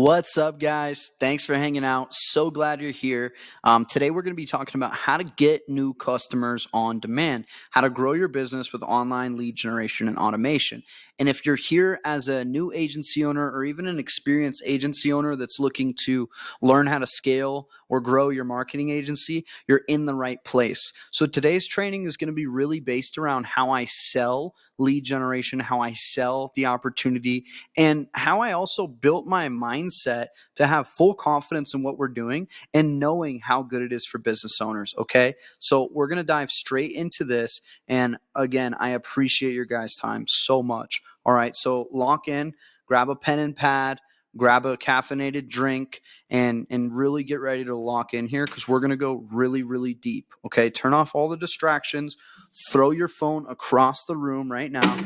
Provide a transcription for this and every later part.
What's up, guys? Thanks for hanging out. So glad you're here. Today, we're going to be talking about how to get new customers on demand, how to grow your business with online lead generation and automation. And if you're here as a new agency owner or even an experienced agency owner that's looking to learn how to scale or grow your marketing agency, you're in the right place. So today's training is going to be really based around how I sell lead generation, how I sell the opportunity, and how I also built my mindset to have full confidence in what we're doing and knowing how good it is for business owners. Okay. So we're going to dive straight into this. And again, I appreciate your guys' time so much. All right. So lock in, grab a pen and pad, grab a caffeinated drink, and really get ready to lock in here because we're going to go really, really deep. Okay. Turn off all the distractions, throw your phone across the room right now.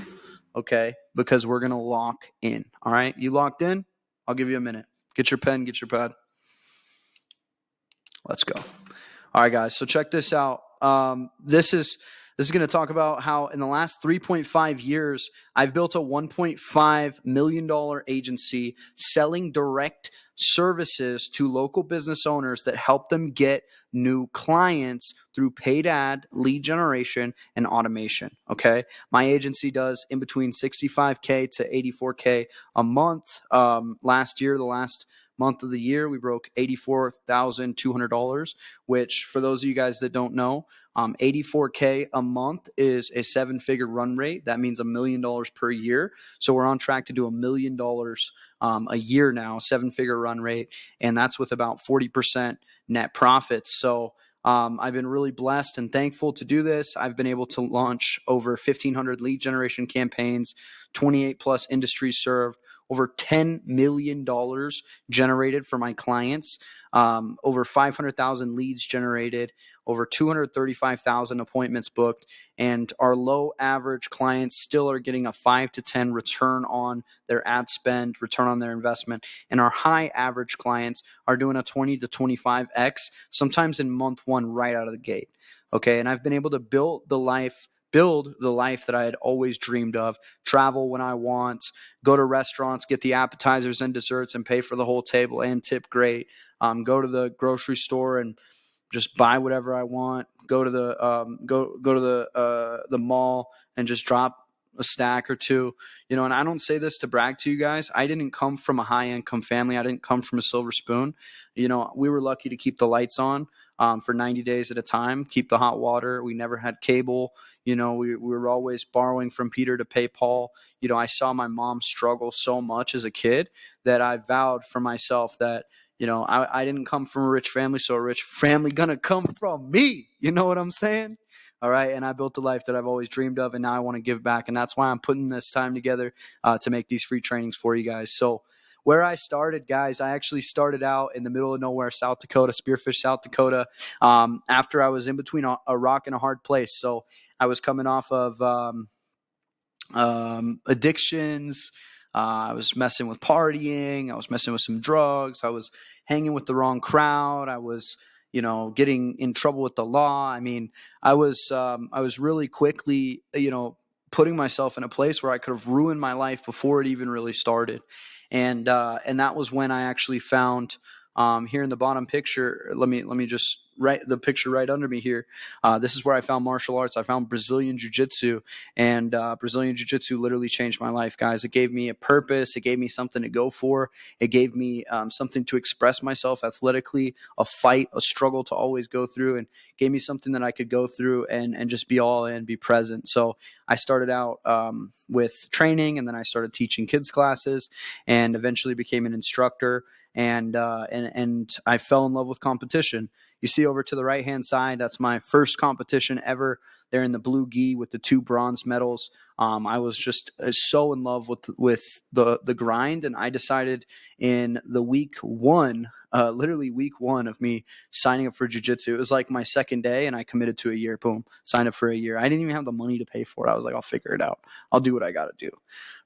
Okay, because we're going to lock in. All right, you locked in? I'll give you a minute. Get your pen, get your pad. Let's go. All right, guys, so check this out. This is going to talk about how in the last 3.5 years, I've built a $1.5 million agency selling direct services to local business owners that help them get new clients through paid ad, lead generation, and automation. Okay. My agency does in between 65K to 84K a month. Last year, the last month of the year, we broke $84,200, which for those of you guys that don't know, 84K a month is a 7-figure run rate. That means $1 million per year. So we're on track to do $1 million a year now, 7-figure run rate. And that's with about 40% net profits. So I've been really blessed and thankful to do this. I've been able to launch over 1,500 lead generation campaigns, 28 plus industries served, over $10 million generated for my clients, over 500,000 leads generated, over 235,000 appointments booked, and our low average clients still are getting a 5 to 10 return on their ad spend, return on their investment, and our high average clients are doing a 20 to 25x, sometimes in month one right out of the gate. Okay, and I've been able to build the life that I had always dreamed of, travel when I want, go to restaurants, get the appetizers and desserts and pay for the whole table and tip great, go to the grocery store and just buy whatever I want, go to the mall and just drop a stack or two, and I don't say this to brag to you guys. I didn't come from a high income family. I didn't come from a silver spoon. We were lucky to keep the lights on for 90 days at a time, keep the hot water. We never had cable. We were always borrowing from Peter to pay Paul. I saw my mom struggle so much as a kid that I vowed for myself that, I didn't come from a rich family, so a rich family gonna come from me. You know what I'm saying? All right. And I built the life that I've always dreamed of, and now I want to give back. And that's why I'm putting this time together to make these free trainings for you guys. So where I started, guys, I actually started out in the middle of nowhere, South Dakota, Spearfish, South Dakota, after I was in between a rock and a hard place. So I was coming off of addictions. I was messing with partying. I was messing with some drugs. I was hanging with the wrong crowd. I was, getting in trouble with the law. I mean, I was really quickly, putting myself in a place where I could have ruined my life before it even really started. And that was when I actually found, here in the bottom picture, let me just write the picture right under me here. This is where I found martial arts. I found Brazilian Jiu-Jitsu, and Brazilian Jiu-Jitsu literally changed my life, guys. It gave me a purpose. It gave me something to go for. It gave me something to express myself athletically, a fight, a struggle to always go through, and gave me something that I could go through and just be all in, be present. So I started out with training, and then I started teaching kids classes, and eventually became an instructor. And I fell in love with competition. You see over to the right-hand side, that's my first competition ever. There in the blue gi with the 2 bronze medals. I was just so in love with the grind, and I decided in the week one, literally week one of me signing up for jiu-jitsu. It was like my second day, and I committed to a year. Boom, signed up for a year. I didn't even have the money to pay for it. I was like, I'll figure it out. I'll do what I got to do,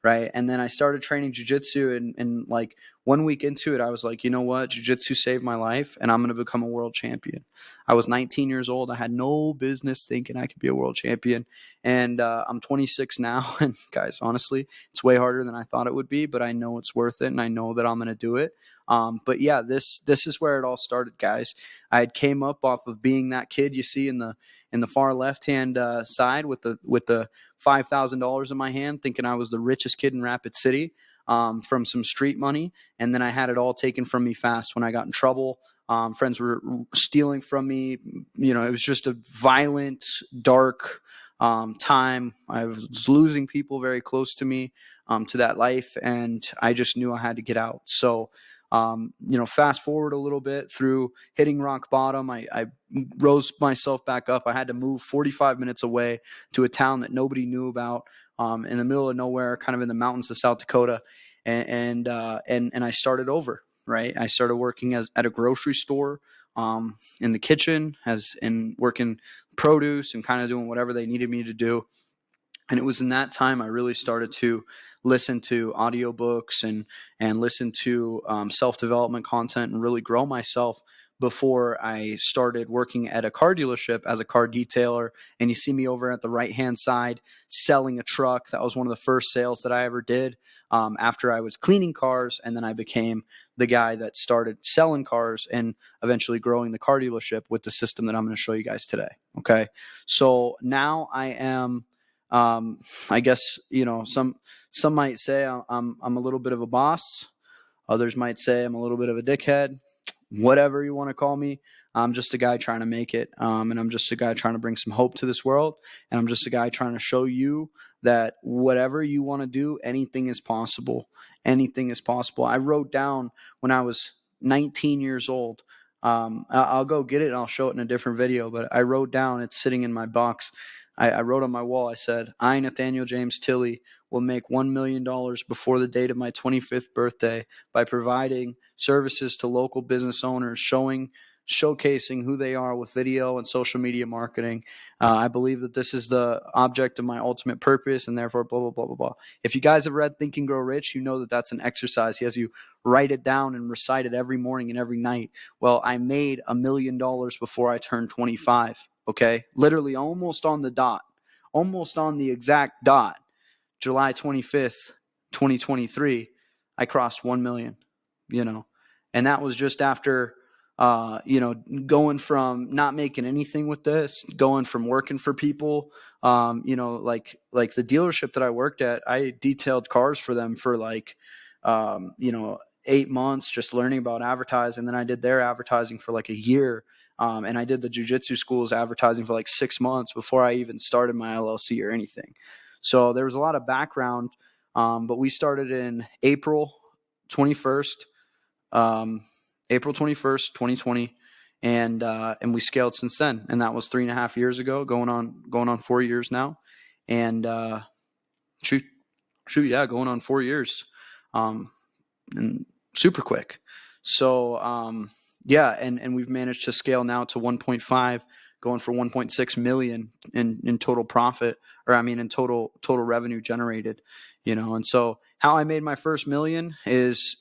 right? And then I started training jiu-jitsu, and like 1 week into it, I was like, you know what? Jiu-jitsu saved my life, and I'm going to become a world champion. I was 19 years old. I had no business thinking I could be a world champion. And I'm 26 now. And guys, honestly, it's way harder than I thought it would be, but I know it's worth it. And I know that I'm going to do it. But yeah, this is where it all started, guys. I had came up off of being that kid you see in the far left hand side with the $5,000 in my hand, thinking I was the richest kid in Rapid City, from some street money. And then I had it all taken from me fast when I got in trouble. Friends were stealing from me. You know, it was just a violent, dark time. I was losing people very close to me, to that life, and I just knew I had to get out. So, you know, fast forward a little bit through hitting rock bottom, I rose myself back up. I had to move 45 minutes away to a town that nobody knew about, in the middle of nowhere, kind of in the mountains of South Dakota, and I started over. Right, I started working at a grocery store, in the kitchen, and working produce and kind of doing whatever they needed me to do. And it was in that time I really started to listen to audiobooks and listen to self-development content and really grow myself before I started working at a car dealership as a car detailer. And you see me over at the right-hand side selling a truck. That was one of the first sales that I ever did, after I was cleaning cars. And then I became the guy that started selling cars and eventually growing the car dealership with the system that I'm going to show you guys today. Okay. So now I am, I guess, you know, some might say I'm a little bit of a boss. Others might say I'm a little bit of a dickhead. Whatever you want to call me, I'm just a guy trying to make it, and I'm just a guy trying to bring some hope to this world, and I'm just a guy trying to show you that whatever you want to do, anything is possible. Anything is possible. I wrote down when I was 19 years old. I'll go get it and I'll show it in a different video, but I wrote down, it's sitting in my box. I wrote on my wall, I said, I, Nathaniel James Tilley, will make $1 million before the date of my 25th birthday by providing services to local business owners, showcasing who they are with video and social media marketing. I believe that this is the object of my ultimate purpose, and therefore blah, blah, blah, blah, blah. If you guys have read Think and Grow Rich, you know that that's an exercise. He has you write it down and recite it every morning and every night. Well, I made $1 million before I turned 25. Okay, literally almost on the dot, almost on the exact dot. July 25th, 2023, I crossed 1 million, you know, and that was just after, you know, going from not making anything with this, going from working for people, you know, like the dealership that I worked at, I detailed cars for them for like, you know, 8 months, just learning about advertising. And then I did their advertising for like a year. And I did the jiu-jitsu school's advertising for like 6 months before I even started my LLC or anything. So there was a lot of background, but we started in April 21st, April 21st, 2020. And we scaled since then. And that was 3.5 years ago, going on 4 years now. And, yeah, going on 4 years, and super quick. So, yeah, and we've managed to scale now to 1.5, going for 1.6 million in total profit, or I mean in total revenue generated, you know. And so how I made my first million is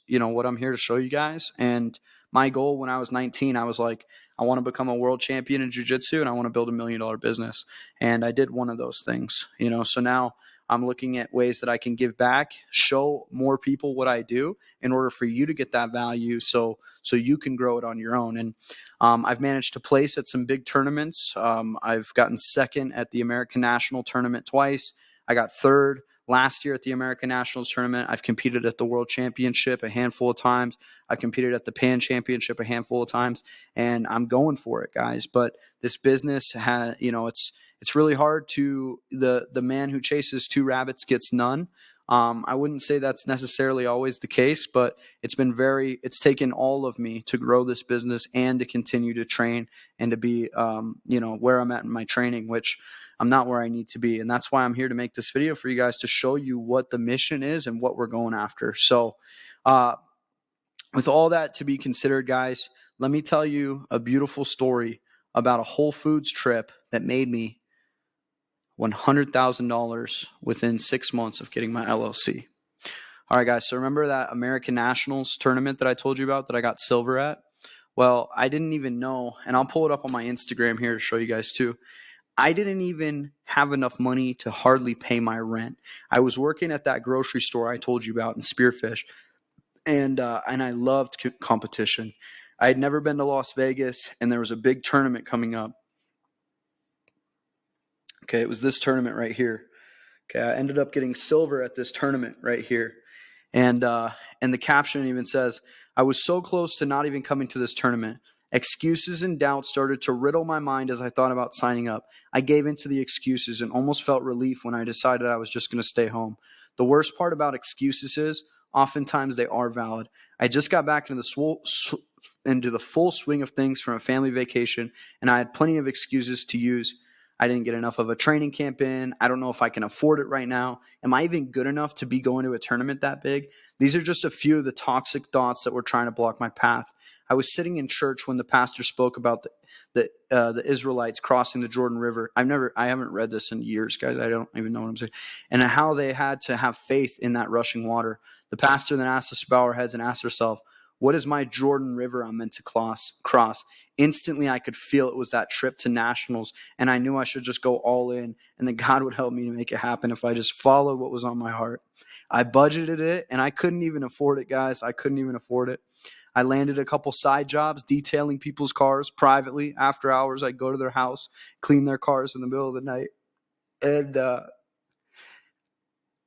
you know what I'm here to show you guys. And my goal when I was 19, I was like, I want to become a world champion in jiu-jitsu and I want to build $1 million business. And I did one of those things, you know. So now I'm looking at ways that I can give back, show more people what I do in order for you to get that value, so you can grow it on your own. And I've managed to place at some big tournaments. I've gotten second at the American National Tournament twice. I got third last year at the American Nationals Tournament. I've competed at the World Championship a handful of times. I've competed at the Pan Championship a handful of times, and I'm going for it, guys. But this business has, you know, it's really hard to the man who chases two rabbits gets none. I wouldn't say that's necessarily always the case, but it's taken all of me to grow this business and to continue to train and to be, you know, where I'm at in my training, which I'm not where I need to be. And that's why I'm here to make this video for you guys, to show you what the mission is and what we're going after. So, with all that to be considered, guys, let me tell you a beautiful story about a Whole Foods trip that made me $100,000 within 6 months of getting my LLC. All right, guys. So remember that American Nationals tournament that I told you about that I got silver at? Well, I didn't even know, and I'll pull it up on my Instagram here to show you guys too. I didn't even have enough money to hardly pay my rent. I was working at that grocery store I told you about in Spearfish, and I loved competition. I had never been to Las Vegas, and there was a big tournament coming up. Okay, it was this tournament right here. Okay, I ended up getting silver at this tournament right here. And the caption even says, "I was so close to not even coming to this tournament. Excuses and doubts started to riddle my mind as I thought about signing up. I gave in to the excuses and almost felt relief when I decided I was just going to stay home. The worst part about excuses is oftentimes they are valid. I just got back into the full swing of things from a family vacation, and I had plenty of excuses to use. I didn't get enough of a training camp in. I don't know if I can afford it right now. Am I even good enough to be going to a tournament that big? These are just a few of the toxic thoughts that were trying to block my path. I was sitting in church when the pastor spoke about the Israelites crossing the Jordan River. I haven't read this in years, guys. I don't even know what I'm saying. And how they had to have faith in that rushing water. The pastor then asked us to bow our heads and ask ourselves, what is my Jordan River I'm meant to cross? Instantly, I could feel it was that trip to nationals, and I knew I should just go all in, and that God would help me to make it happen if I just followed what was on my heart. I budgeted it, and I couldn't even afford it, guys. I couldn't even afford it. I landed a couple side jobs detailing people's cars privately. After hours, I'd go to their house, clean their cars in the middle of the night, and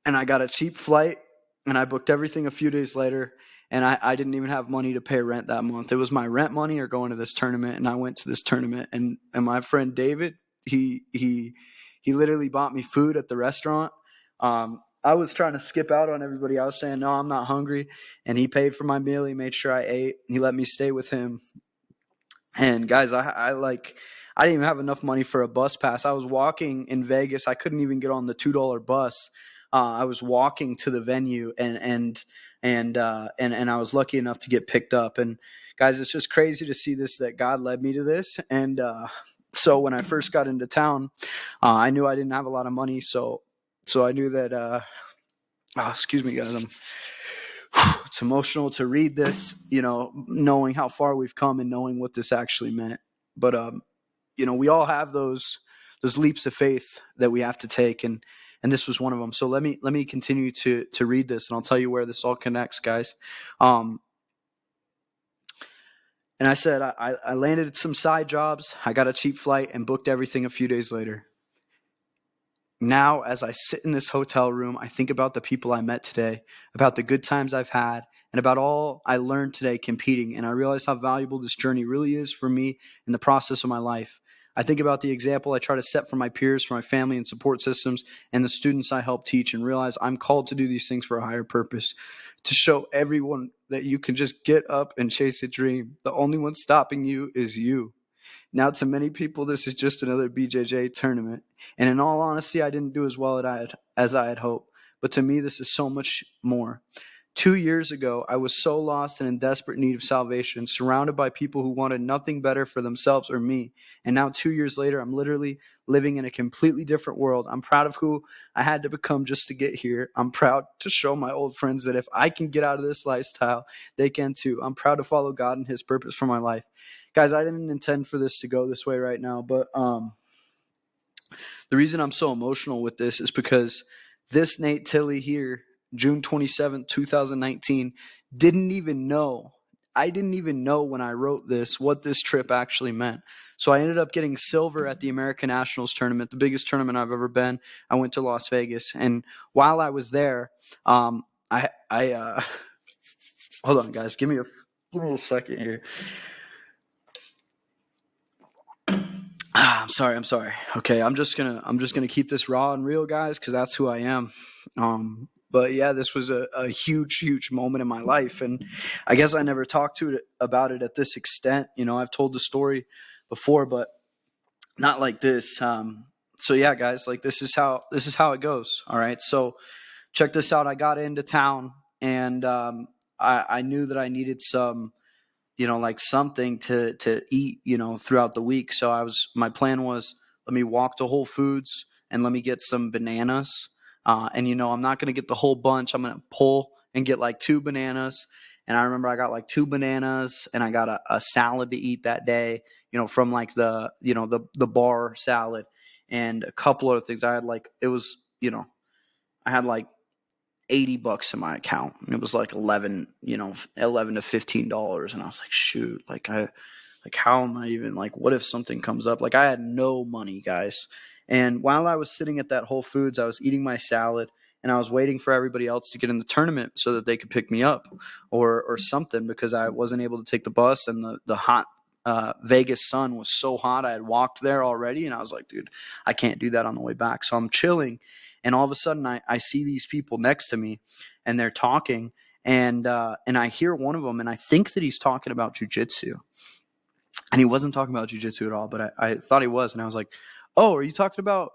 and I got a cheap flight, and I booked everything a few days later, and I didn't even have money to pay rent that month. It was my rent money or going to this tournament, and I went to this tournament, and my friend David, he literally bought me food at the restaurant. I was trying to skip out on everybody. I was saying, no, I'm not hungry, and he paid for my meal. He made sure I ate. He let me stay with him. And guys, I didn't even have enough money for a bus pass. I was walking in Vegas. I couldn't even get on the $2 bus. I was walking to the venue, and I was lucky enough to get picked up. And guys, it's just crazy to see this, that God led me to this. And so when I first got into town, I knew I didn't have a lot of money. So I knew that. Excuse me, guys. It's emotional to read this, knowing how far we've come and knowing what this actually meant. But we all have those leaps of faith that we have to take, and this was one of them. So let me continue to read this, and I'll tell you where this all connects, guys. And I said I landed at some side jobs. I got a cheap flight and booked everything a few days later. Now, as I sit in this hotel room, I think about the people I met today, about the good times I've had, and about all I learned today competing, and I realize how valuable this journey really is for me in the process of my life. I think about the example I try to set for my peers, for my family and support systems, and the students I help teach, and realize I'm called to do these things for a higher purpose, to show everyone that you can just get up and chase a dream. The only one stopping you is you. Now, to many people, this is just another BJJ tournament. And in all honesty, I didn't do as well as I had hoped. But to me, this is so much more. 2 years ago, I was so lost and in desperate need of salvation, surrounded by people who wanted nothing better for themselves or me. And now 2 years later, I'm literally living in a completely different world. I'm proud of who I had to become just to get here. I'm proud to show my old friends that if I can get out of this lifestyle, they can too. I'm proud to follow God and his purpose for my life. Guys, I didn't intend for this to go this way right now, but the reason I'm so emotional with this is because this Nate Tilley here, June 27th, 2019, didn't even know. I didn't even know when I wrote this what this trip actually meant. So I ended up getting silver at the American Nationals tournament, the biggest tournament I've ever been. I went to Las Vegas, and while I was there, I hold on, guys, give me a second here. I'm sorry. Okay, I'm just gonna keep this raw and real, guys, because that's who I am. But yeah, this was a huge moment in my life, and I guess I never talked about it at this extent. I've told the story before, but not like this. So yeah, guys, like this is how it goes. All right, so check this out. I got into town, and I knew that I needed some like something to eat, throughout the week. So my plan was, let me walk to Whole Foods and let me get some bananas. And I'm not going to get the whole bunch. I'm going to pull and get like 2 bananas. And I remember I got like 2 bananas, and I got a salad to eat that day, from like the bar salad. and a couple other things. I had like, it was, I had like $80 in my account, and it was like 11 to $15. And I was like, shoot, how am I even, like, what if something comes up? Like, I had no money, guys. And while I was sitting at that Whole Foods, I was eating my salad, and I was waiting for everybody else to get in the tournament so that they could pick me up or something, because I wasn't able to take the bus, and the hot Vegas sun was so hot. I had walked there already, and I was like, dude, I can't do that on the way back. So I'm chilling, and all of a sudden I see these people next to me, and they're talking, and I hear one of them, and I think that he's talking about jujitsu. And he wasn't talking about jiu-jitsu at all, but I thought he was. And I was like, oh, are you talking about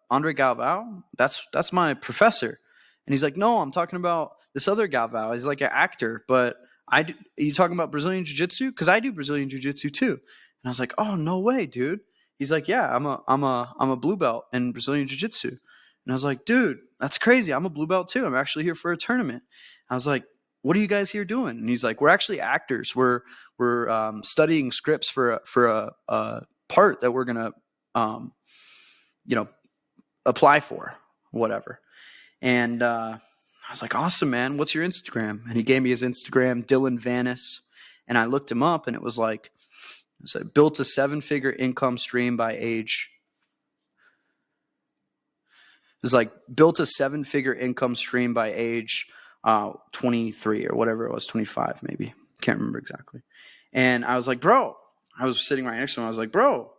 Andre Galvao? That's my professor. And he's like, no, I'm talking about this other Galvao. He's like an actor, but are you talking about Brazilian jiu-jitsu? Because I do Brazilian jiu-jitsu too. And I was like, oh, no way, dude. He's like, yeah, I'm a blue belt in Brazilian jiu-jitsu. And I was like, dude, that's crazy. I'm a blue belt too. I'm actually here for a tournament. I was like, what are you guys here doing? And he's like, we're actually actors. We're studying scripts for a part that we're gonna apply for, whatever. And I was like, awesome, man. What's your Instagram? And he gave me his Instagram, Dylan Vanis. And I looked him up, and it was like, built a 7-figure income stream by age. It was like, built a 7-figure income stream by age 23 or whatever it was, 25 maybe. Can't remember exactly. And I was like, bro, I was sitting right next to him. I was like, bro,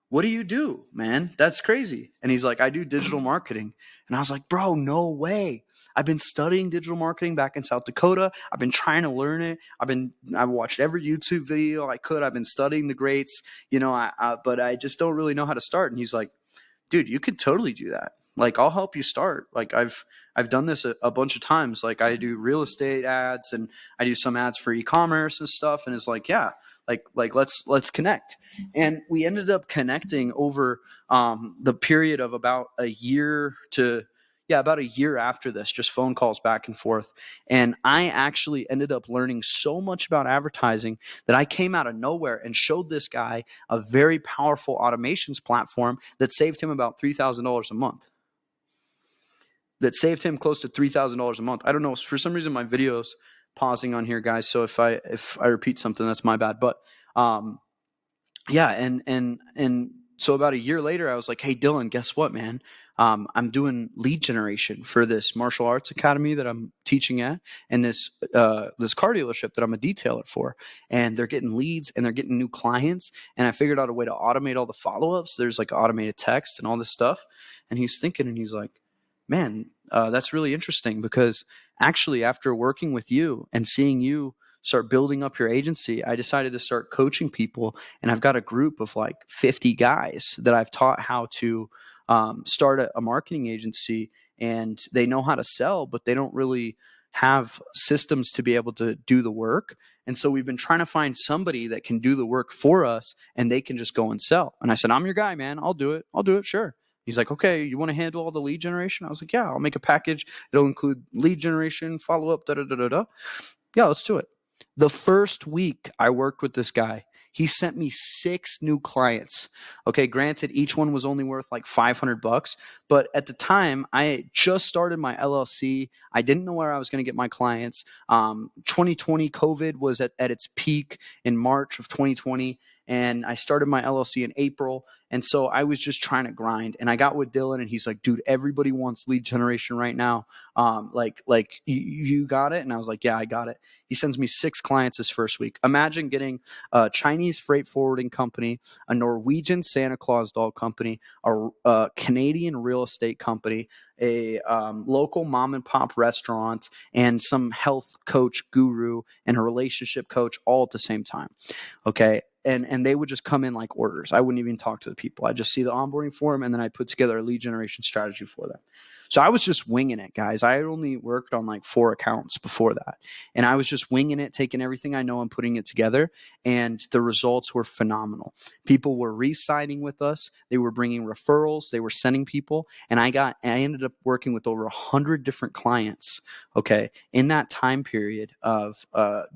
what do you do, man? That's crazy. And he's like, I do digital marketing. And I was like, bro, no way. I've been studying digital marketing back in South Dakota. I've been trying to learn it. I've watched every YouTube video I could. I've been studying the greats, but I just don't really know how to start. And he's like, dude, you could totally do that. Like, I'll help you start. Like, I've done this a bunch of times. Like, I do real estate ads, and I do some ads for e-commerce and stuff. And it's like, yeah, like let's connect. And we ended up connecting over the period of about a year after this, just phone calls back and forth. And I actually ended up learning so much about advertising that I came out of nowhere and showed this guy a very powerful automations platform that saved him about $3,000 a month. That saved him close to $3,000 a month. I don't know. For some reason, my video's pausing on here, guys. So if I repeat something, that's my bad. But yeah, and so about a year later, I was like, hey, Dylan, guess what, man? I'm doing lead generation for this martial arts academy that I'm teaching at, and this car dealership that I'm a detailer for. And they're getting leads, and they're getting new clients. And I figured out a way to automate all the follow-ups. There's like automated text and all this stuff. And he's thinking, and he's like, man, that's really interesting, because actually after working with you and seeing you start building up your agency, I decided to start coaching people. And I've got a group of like 50 guys that I've taught how to start a marketing agency, and they know how to sell, but they don't really have systems to be able to do the work. And so we've been trying to find somebody that can do the work for us, and they can just go and sell. And I said, I'm your guy, man. I'll do it. Sure. He's like, okay, you want to handle all the lead generation? I was like, yeah, I'll make a package. It'll include lead generation, follow-up, da-da-da-da-da. Yeah, let's do it. The first week I worked with this guy, he sent me 6 new clients. Okay, granted, each one was only worth like $500, but at the time, I had just started my LLC. I didn't know where I was going to get my clients. 2020 COVID was at its peak in March of 2020. And I started my LLC in April. And so I was just trying to grind. And I got with Dylan, and he's like, dude, everybody wants lead generation right now. You got it? And I was like, yeah, I got it. He sends me 6 clients his first week. Imagine getting a Chinese freight forwarding company, a Norwegian Santa Claus doll company, a Canadian real estate company, a local mom and pop restaurant, and some health coach guru and a relationship coach all at the same time. Okay. And they would just come in like orders. I wouldn't even talk to the people. I'd just see the onboarding form, and then I'd put together a lead generation strategy for them. So I was just winging it, guys. I had only worked on like 4 accounts before that. And I was just winging it, taking everything I know and putting it together. And the results were phenomenal. People were re-signing with us. They were bringing referrals. They were sending people. And I ended up working with over 100 different clients, okay, in that time period of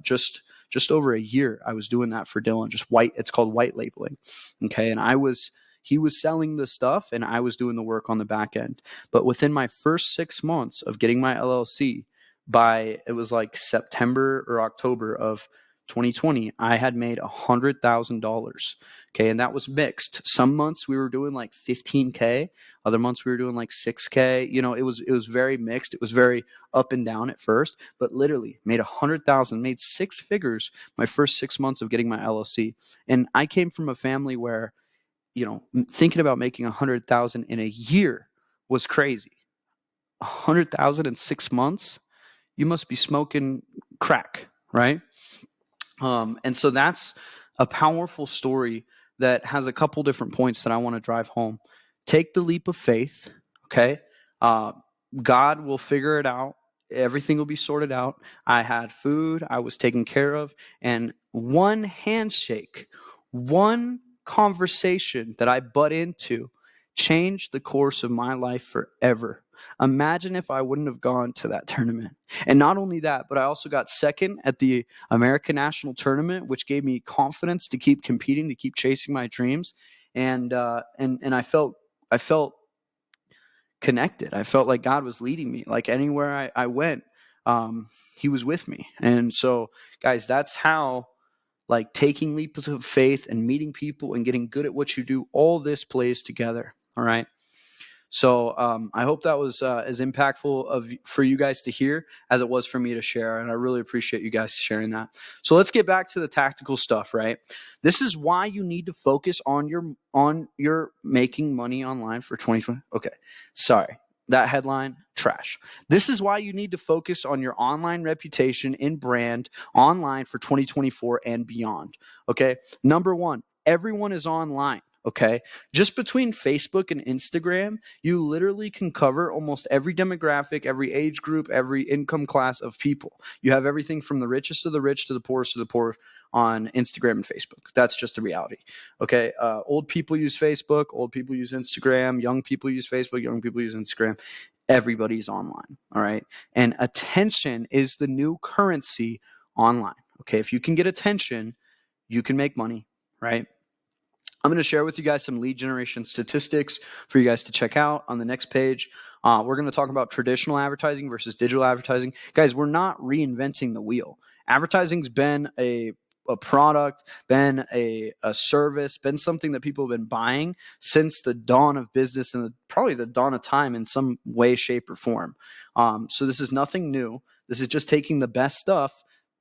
just over a year. I was doing that for Dylan, it's called white labeling. Okay. And I was, He was selling the stuff and I was doing the work on the back end. But within my first 6 months of getting my LLC, it was like September or October of 2020, I had made $100,000. Okay. And that was mixed. Some months we were doing like 15K. Other months we were doing like 6K. It was very mixed. It was very up and down at first, but literally made 100,000, made six figures my first 6 months of getting my LLC. And I came from a family where, thinking about making 100,000 in a year was crazy. 100,000 in 6 months, you must be smoking crack, right? And so that's a powerful story that has a couple different points that I want to drive home. Take the leap of faith, okay? God will figure it out. Everything will be sorted out. I had food, I was taken care of, and one handshake, one conversation that I butt into changed the course of my life forever. Imagine if I wouldn't have gone to that tournament. And not only that, but I also got second at the American National Tournament, which gave me confidence to keep competing, to keep chasing my dreams. And I felt connected. I felt like God was leading me. Like anywhere I went, He was with me. And so, guys, that's how like taking leaps of faith and meeting people and getting good at what you do, all this plays together. All right. So I hope that was as impactful for you guys to hear as it was for me to share. And I really appreciate you guys sharing that. So let's get back to the tactical stuff, right? This is why you need to focus on your making money online for 2020. Okay, sorry. That headline, trash. This is why you need to focus on your online reputation and brand online for 2024 and beyond. Okay. Number one, everyone is online. Okay. Just between Facebook and Instagram, you literally can cover almost every demographic, every age group, every income class of people. You have everything from the richest of the rich to the poorest of the poor on Instagram and Facebook. That's just the reality. Okay. Old people use Facebook, old people use Instagram, young people use Facebook, young people use Instagram. Everybody's online. All right. And attention is the new currency online. Okay. If you can get attention, you can make money, right? I'm going to share with you guys some lead generation statistics for you guys to check out on the next page. We're going to talk about traditional advertising versus digital advertising. Guys, we're not reinventing the wheel. Advertising's been a product, been a service, been something that people have been buying since the dawn of business and probably the dawn of time in some way, shape, or form. So this is nothing new. This is just taking the best stuff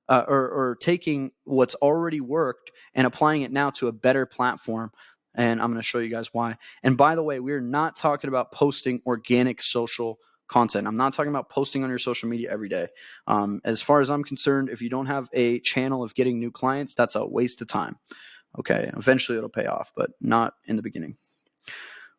or taking what's already worked and applying it now to a better platform. And I'm going to show you guys why. And by the way, we're not talking about posting organic social content. I'm not talking about posting on your social media every day. As far as I'm concerned, if you don't have a channel of getting new clients, that's a waste of time. Okay, eventually it'll pay off, but not in the beginning.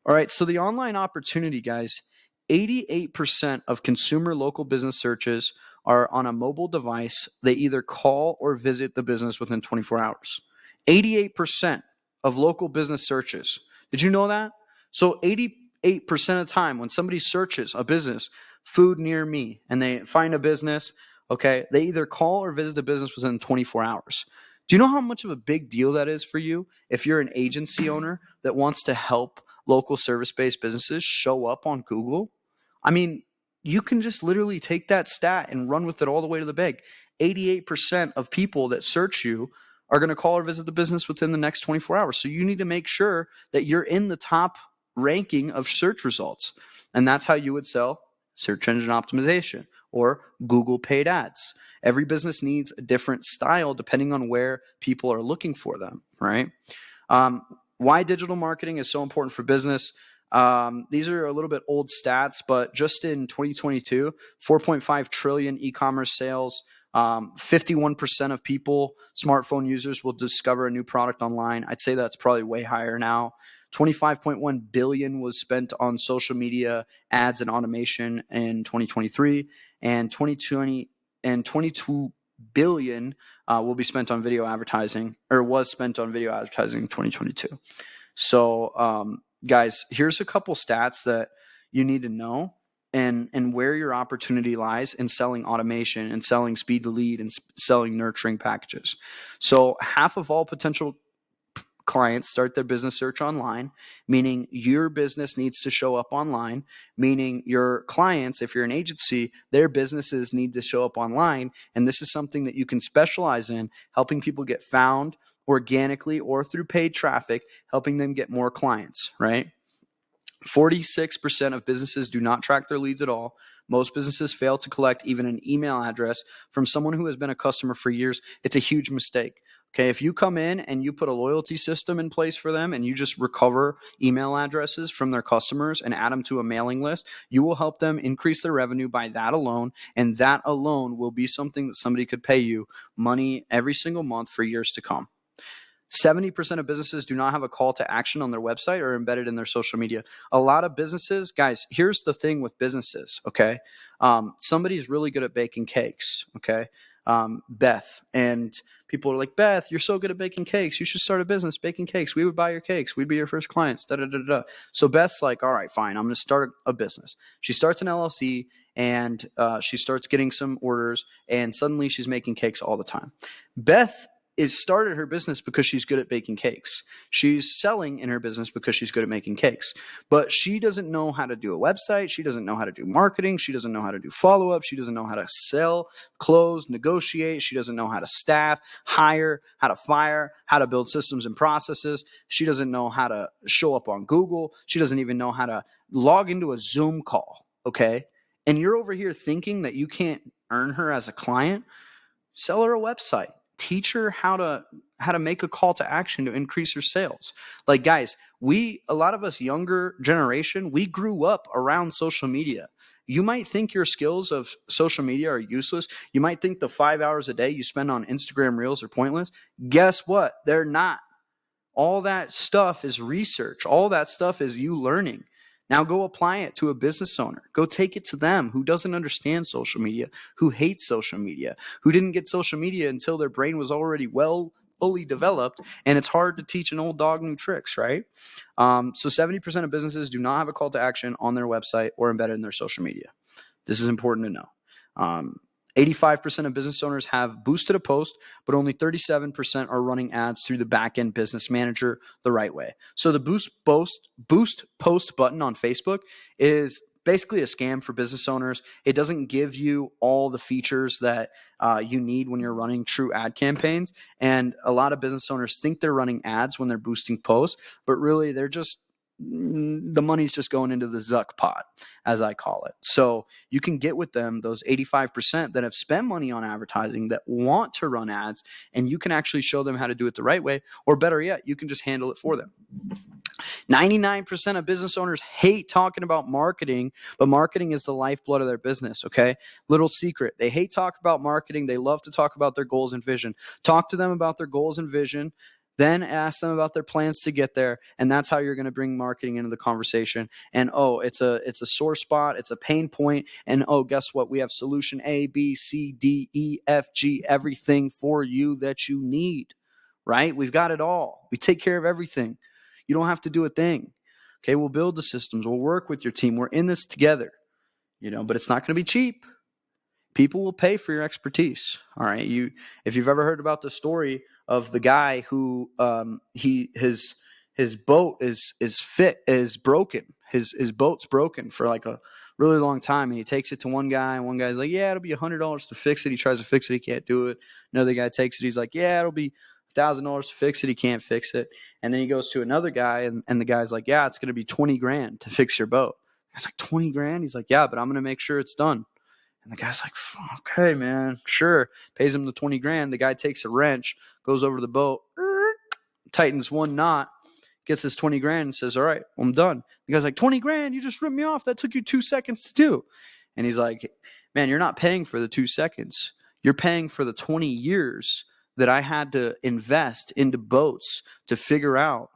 All right, so the online opportunity, guys, 88% of consumer local business searches are on a mobile device. They either call or visit the business within 24 hours. 88% of local business searches. Did you know that? So 88% of the time when somebody searches a business, food near me, and they find a business, okay, they either call or visit the business within 24 hours. Do you know how much of a big deal that is for you if you're an agency owner that wants to help local service-based businesses show up on Google? I mean, you can just literally take that stat and run with it all the way to the bank. 88% of people that search you are going to call or visit the business within the next 24 hours. So you need to make sure that you're in the top ranking of search results. And that's how you would sell search engine optimization or Google paid ads. Every business needs a different style depending on where people are looking for them, right? Why digital marketing is so important for business. These are a little bit old stats, but just in 2022, 4.5 trillion e-commerce sales. 51% of people, smartphone users, will discover a new product online. I'd say that's probably way higher now. 25.1 billion was spent on social media ads and automation in 2023, and 22 billion will be spent on video advertising, or was spent on video advertising in 2022. So, guys, here's a couple stats that you need to know and where your opportunity lies in selling automation and selling speed to lead and selling nurturing packages. So half of all potential clients start their business search online, meaning your business needs to show up online, meaning your clients, if you're an agency, their businesses need to show up online. And this is something that you can specialize in, helping people get found organically or through paid traffic, helping them get more clients, right? 46% of businesses do not track their leads at all. Most businesses fail to collect even an email address from someone who has been a customer for years. It's a huge mistake. Okay, if you come in and you put a loyalty system in place for them and you just recover email addresses from their customers and add them to a mailing list, you will help them increase their revenue by that alone. And that alone will be something that somebody could pay you money every single month for years to come. 70% of businesses do not have a call to action on their website or embedded in their social media. A lot of businesses, guys, here's the thing with businesses, okay? Somebody's really good at baking cakes, okay? Beth, and people are like, Beth, you're so good at baking cakes. You should start a business baking cakes. We would buy your cakes. We'd be your first clients, da da da da. So Beth's like, all right, fine. I'm going to start a business. She starts an LLC and she starts getting some orders, and suddenly she's making cakes all the time. Beth started her business because she's good at baking cakes. She's selling in her business because she's good at making cakes. But she doesn't know how to do a website. She doesn't know how to do marketing. She doesn't know how to do follow-up. She doesn't know how to sell, close, negotiate. She doesn't know how to staff, hire, how to fire, how to build systems and processes. She doesn't know how to show up on Google. She doesn't even know how to log into a Zoom call, okay? And you're over here thinking that you can't earn her as a client? Sell her a website. Teach her how to make a call to action to increase her sales. Like, guys, a lot of us younger generation, we grew up around social media. You might think your skills of social media are useless. You might think the 5 hours a day you spend on Instagram Reels are pointless. Guess what? They're not. All that stuff is research. All that stuff is you learning. Now go apply it to a business owner. Go take it to them who doesn't understand social media, who hates social media, who didn't get social media until their brain was already fully developed, and it's hard to teach an old dog new tricks, right? So 70% of businesses do not have a call to action on their website or embedded in their social media. This is important to know. 85% of business owners have boosted a post, but only 37% are running ads through the back-end business manager the right way. So the boost post button on Facebook is basically a scam for business owners. It doesn't give you all the features that you need when you're running true ad campaigns. And a lot of business owners think they're running ads when they're boosting posts, but really the money's just going into the Zuck pot, as I call it. So you can get with them, those 85% that have spent money on advertising, that want to run ads, and you can actually show them how to do it the right way, or better yet, you can just handle it for them. 99% of business owners hate talking about marketing, but marketing is the lifeblood of their business, okay? Little secret. They hate talk about marketing. They love to talk about their goals and vision. Talk to them about their goals and vision. Then ask them about their plans to get there, and that's how you're going to bring marketing into the conversation. And it's a sore spot, it's a pain point, and guess what? We have solution A, B, C, D, E, F, G, everything for you that you need, right? We've got it all. We take care of everything. You don't have to do a thing. Okay, we'll build the systems. We'll work with your team. We're in this together, but it's not going to be cheap. People will pay for your expertise. All right. If you've ever heard about the story of the guy who his boat is broken. His boat's broken for like a really long time, and he takes it to one guy, and one guy's like, yeah, it'll be $100 to fix it. He tries to fix it, he can't do it. Another guy takes it, he's like, yeah, it'll be $1,000 to fix it, he can't fix it. And then he goes to another guy, and the guy's like, yeah, it's going to be 20 grand to fix your boat. It's like, 20 grand? He's like, yeah, but I'm going to make sure it's done. And the guy's like, okay, man, sure. Pays him the 20 grand. The guy takes a wrench, goes over to the boat, tightens one knot, gets his 20 grand and says, all right, I'm done. The guy's like, 20 grand? You just ripped me off. That took you 2 seconds to do. And he's like, man, you're not paying for the 2 seconds. You're paying for the 20 years that I had to invest into boats to figure out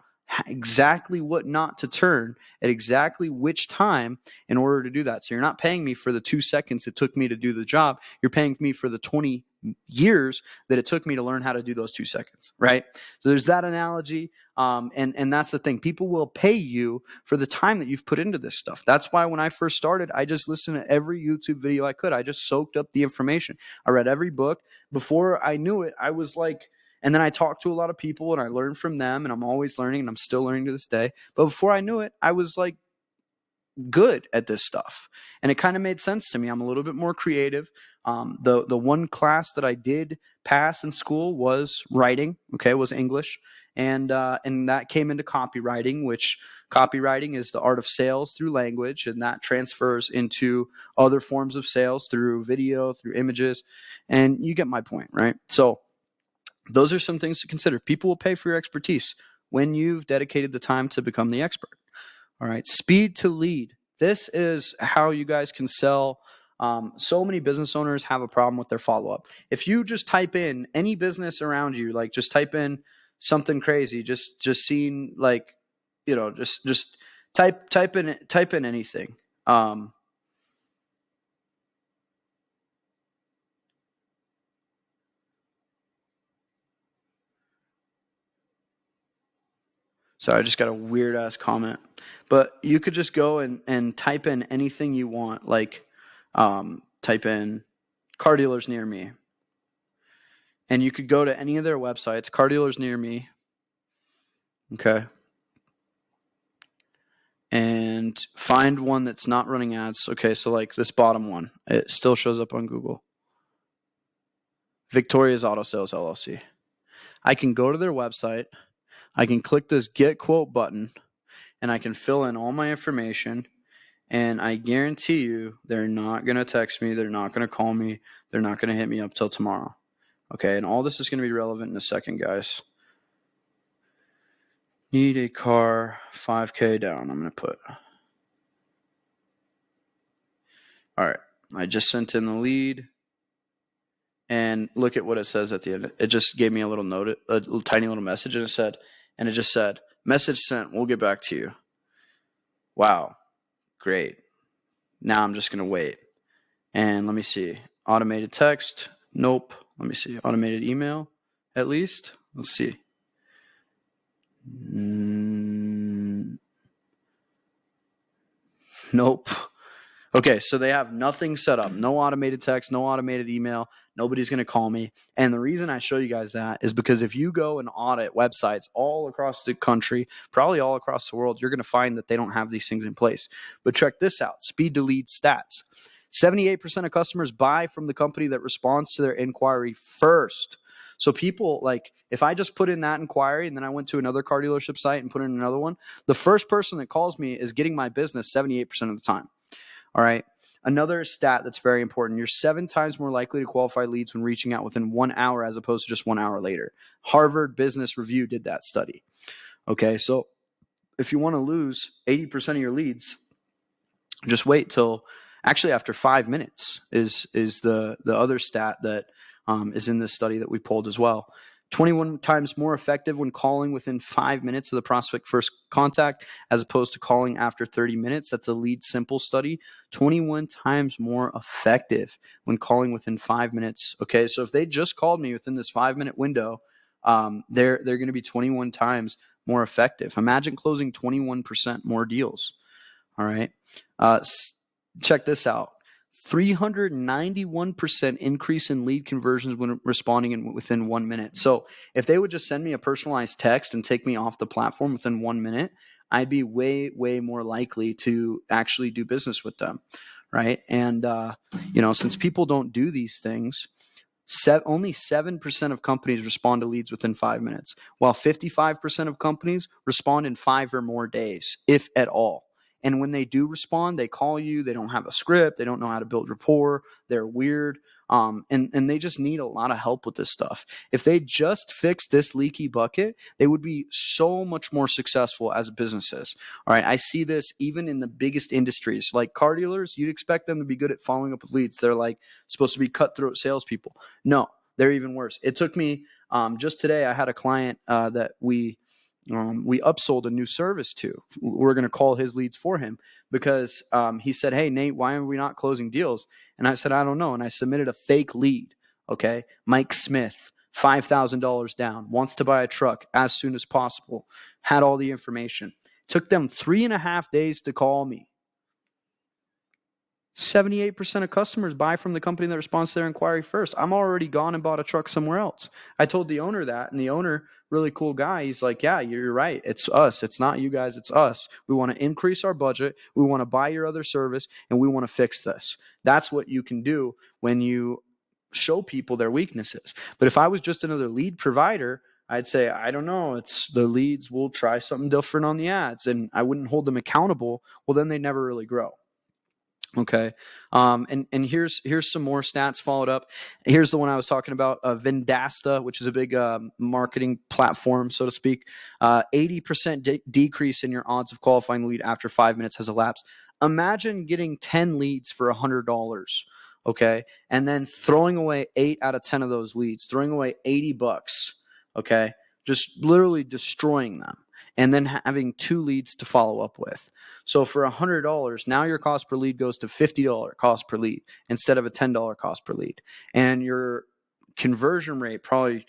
exactly what knot to turn at exactly which time in order to do that. So you're not paying me for the 2 seconds it took me to do the job. You're paying me for the 20 years that it took me to learn how to do those 2 seconds, right? So there's that analogy. And that's the thing. People will pay you for the time that you've put into this stuff. That's why when I first started, I just listened to every YouTube video I could. I just soaked up the information. I read every book. Before I knew it, I was like, And then I talked to a lot of people and I learned from them, and I'm always learning, and I'm still learning to this day. But before I knew it, I was like good at this stuff, and it kind of made sense to me. I'm a little bit more creative. The one class that I did pass in school was writing. Okay, was English, and that came into copywriting, which copywriting is the art of sales through language, and that transfers into other forms of sales through video, through images, and you get my point, right? So those are some things to consider. People will pay for your expertise when you've dedicated the time to become the expert. All right. Speed to lead. This is how you guys can sell. So many business owners have a problem with their follow-up. If you just type in any business around you, like just type in something crazy, just seeing like, just type in anything. Sorry, I just got a weird ass comment. But you could just go and type in anything you want, like type in car dealers near me. And you could go to any of their websites, car dealers near me. Okay. And find one that's not running ads. Okay, so like this bottom one, it still shows up on Google. Victoria's Auto Sales LLC. I can go to their website. I can click this get quote button, and I can fill in all my information. And I guarantee you, they're not going to text me. They're not going to call me. They're not going to hit me up till tomorrow. Okay, and all this is going to be relevant in a second, guys. Need a car, 5K down. I'm going to put. All right, I just sent in the lead. And look at what it says at the end. It just gave me a little note, a little tiny little message, and it just said, message sent, we'll get back to you. Wow, great. Now I'm just going to wait. And let me see. Automated text. Nope. Let me see. Automated email, at least. Let's see. Nope. Okay, so they have nothing set up. No automated text, no automated email. Nobody's going to call me. And the reason I show you guys that is because if you go and audit websites all across the country, probably all across the world, you're going to find that they don't have these things in place. But check this out. Speed to lead stats. 78% of customers buy from the company that responds to their inquiry first. So people, like, if I just put in that inquiry and then I went to another car dealership site and put in another one, the first person that calls me is getting my business 78% of the time. All right. Another stat that's very important. You're 7 times more likely to qualify leads when reaching out within 1 hour as opposed to just 1 hour later. Harvard Business Review did that study. Okay. So if you want to lose 80% of your leads, just wait till actually after 5 minutes is the other stat that is in this study that we pulled as well. 21 times more effective when calling within 5 minutes of the prospect first contact as opposed to calling after 30 minutes. That's a Lead Simple study. 21 times more effective when calling within 5 minutes. Okay, so if they just called me within this 5-minute window, they're going to be 21 times more effective. Imagine closing 21% more deals. All right, check this out. 391% increase in lead conversions when responding within 1 minute. So if they would just send me a personalized text and take me off the platform within 1 minute, I'd be way, way more likely to actually do business with them, right? And, since people don't do these things, only 7% of companies respond to leads within 5 minutes, while 55% of companies respond in 5 or more days, if at all. And when they do respond, they call you. They don't have a script. They don't know how to build rapport. They're weird. And they just need a lot of help with this stuff. If they just fixed this leaky bucket, they would be so much more successful as businesses. All right. I see this even in the biggest industries like car dealers. You'd expect them to be good at following up with leads. They're like supposed to be cutthroat salespeople. No, they're even worse. It took me just today. I had a client that we upsold a new service to. We're going to call his leads for him because he said, "Hey, Nate, why are we not closing deals?" And I said, "I don't know." And I submitted a fake lead. Okay. Mike Smith, $5,000 down, wants to buy a truck as soon as possible, had all the information. Took them 3.5 days to call me. 78% of customers buy from the company that responds to their inquiry first. I'm already gone and bought a truck somewhere else. I told the owner that, and the owner, really cool guy, he's like, yeah, you're right. It's us. It's not you guys. It's us. We want to increase our budget. We want to buy your other service, and we want to fix this. That's what you can do when you show people their weaknesses. But if I was just another lead provider, I'd say, I don't know, it's the leads. We'll try something different on the ads, and I wouldn't hold them accountable. Well, then they never really grow. Okay. And here's some more stats followed up. Here's the one I was talking about, Vendasta, which is a big marketing platform, so to speak. 80% decrease in your odds of qualifying the lead after 5 minutes has elapsed. Imagine getting 10 leads for $100. Okay. And then throwing away 8 out of 10 of those leads, throwing away $80. Okay. Just literally destroying them. And then having 2 leads to follow up with. So for $100, now your cost per lead goes to $50 cost per lead instead of a $10 cost per lead. And your conversion rate probably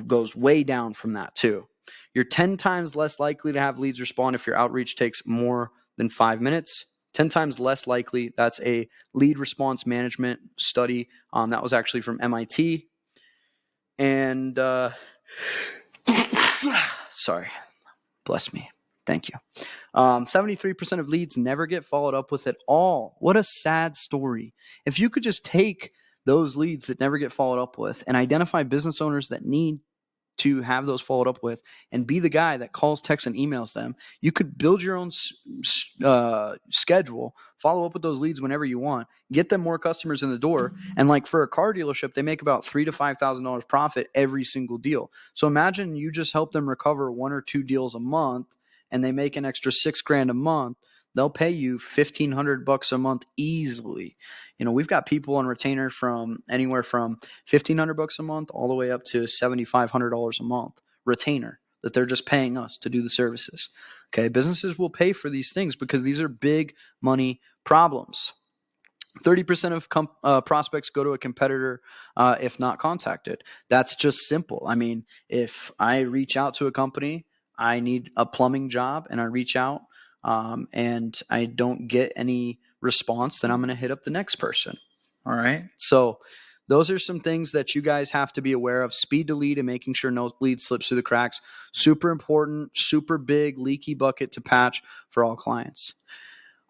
goes way down from that too. You're 10 times less likely to have leads respond if your outreach takes more than 5 minutes. 10 times less likely. That's a lead response management study. That was actually from MIT. And sorry. Bless me. Thank you. 73% of leads never get followed up with at all. What a sad story. If you could just take those leads that never get followed up with and identify business owners that need to have those followed up with and be the guy that calls, texts, and emails them, you could build your own schedule, follow up with those leads whenever you want, get them more customers in the door. And like for a car dealership, they make about $3,000 to $5,000 profit every single deal. So imagine you just help them recover 1 or 2 deals a month and they make an extra $6,000 a month. They'll pay you $1,500 a month easily. You know, we've got people on retainer from anywhere from $1,500 a month all the way up to $7,500 a month retainer that they're just paying us to do the services. Okay, businesses will pay for these things because these are big money problems. 30% of prospects go to a competitor if not contacted. That's just simple. I mean, if I reach out to a company, I need a plumbing job, and I reach out, and I don't get any response, then I'm going to hit up the next person. All right. So those are some things that you guys have to be aware of. Speed to lead and making sure no lead slips through the cracks. Super important, super big leaky bucket to patch for all clients.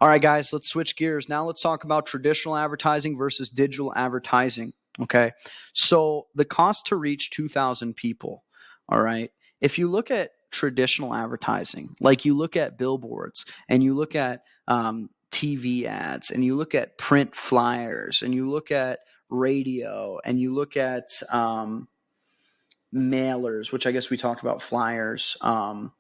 All right, guys, let's switch gears. Now let's talk about traditional advertising versus digital advertising. Okay. So the cost to reach 2,000 people. All right. If you look at traditional advertising, like you look at billboards and you look at TV ads and you look at print flyers and you look at radio and you look at mailers, which I guess we talked about flyers, or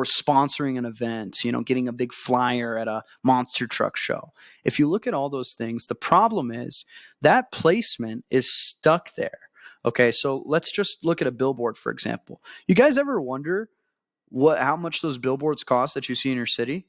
sponsoring an event, you know, getting a big flyer at a monster truck show. If you look at all those things, the problem is that placement is stuck there. Okay, so let's just look at a billboard, for example. You guys ever wonder how much those billboards cost that you see in your city?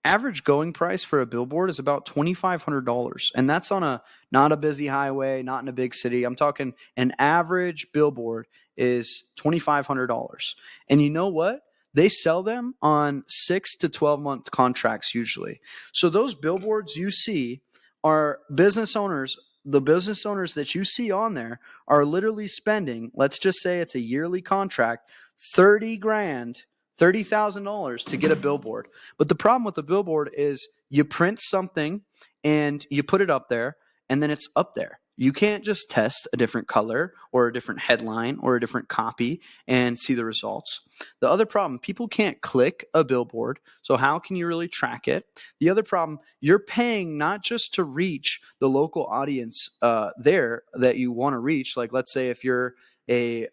Average going price for a billboard is about $2,500. And that's on not a busy highway, not in a big city. I'm talking an average billboard is $2,500. And you know what? They sell them on 6 to 12 month contracts usually. So those billboards you see are business owners. The business owners that you see on there are literally spending, let's just say it's a yearly contract, $30,000 to get a billboard. But the problem with the billboard is you print something and you put it up there and then it's up there. You can't just test a different color or a different headline or a different copy and see the results. The other problem, people can't click a billboard. So how can you really track it? The other problem, you're paying not just to reach the local audience there that you want to reach. Like, let's say if you're a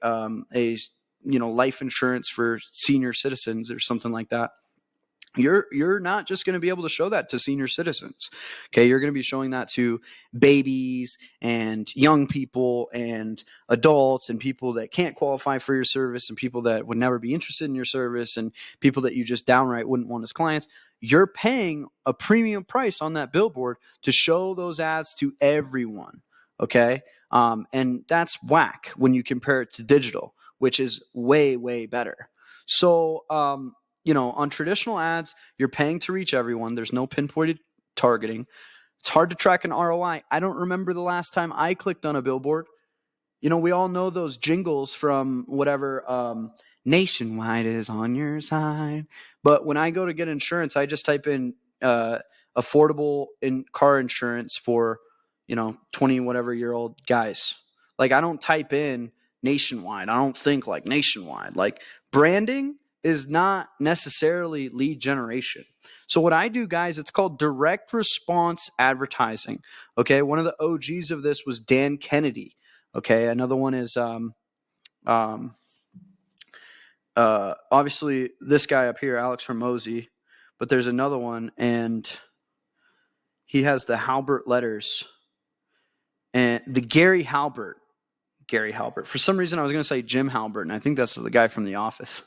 life insurance for senior citizens or something like that. You're not just going to be able to show that to senior citizens. Okay, you're going to be showing that to babies and young people and adults and people that can't qualify for your service and people that would never be interested in your service and people that you just downright wouldn't want as clients. You're paying a premium price on that billboard to show those ads to everyone. Okay, and that's whack when you compare it to digital, which is way, way better. So, on traditional ads, you're paying to reach everyone. There's no pinpointed targeting. It's hard to track an ROI. I don't remember the last time I clicked on a billboard. We all know those jingles from whatever, Nationwide is on your side. But when I go to get insurance, I just type in affordable car insurance for 20 whatever year old guys. Like, I don't type in Nationwide. I don't think like Nationwide. Like, branding is not necessarily lead generation. So what I do, guys, it's called direct response advertising. Okay, one of the OGs of this was Dan Kennedy. Okay, another one is um, obviously this guy up here, Alex Hormozy, but there's another one, and he has the Halbert letters and the Gary Halbert. For some reason, I was going to say Jim Halbert, and I think that's the guy from The Office.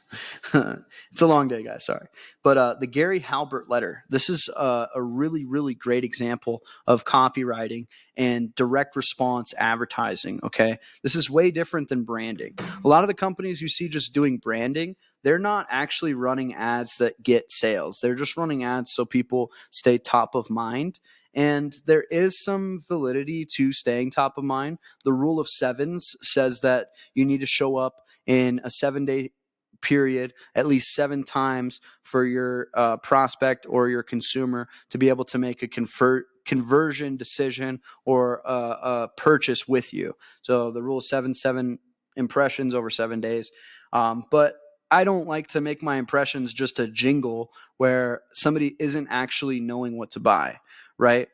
It's a long day, guys. Sorry. But the Gary Halbert letter, this is a really, really great example of copywriting and direct response advertising, okay? This is way different than branding. A lot of the companies you see just doing branding, they're not actually running ads that get sales. They're just running ads so people stay top of mind. And there is some validity to staying top of mind. The rule of sevens says that you need to show up in a 7-day period at least 7 times for your prospect or your consumer to be able to make a conversion decision or a purchase with you. So the rule of 7 impressions over 7 days. But I don't like to make my impressions just a jingle where somebody isn't actually knowing what to buy. Right?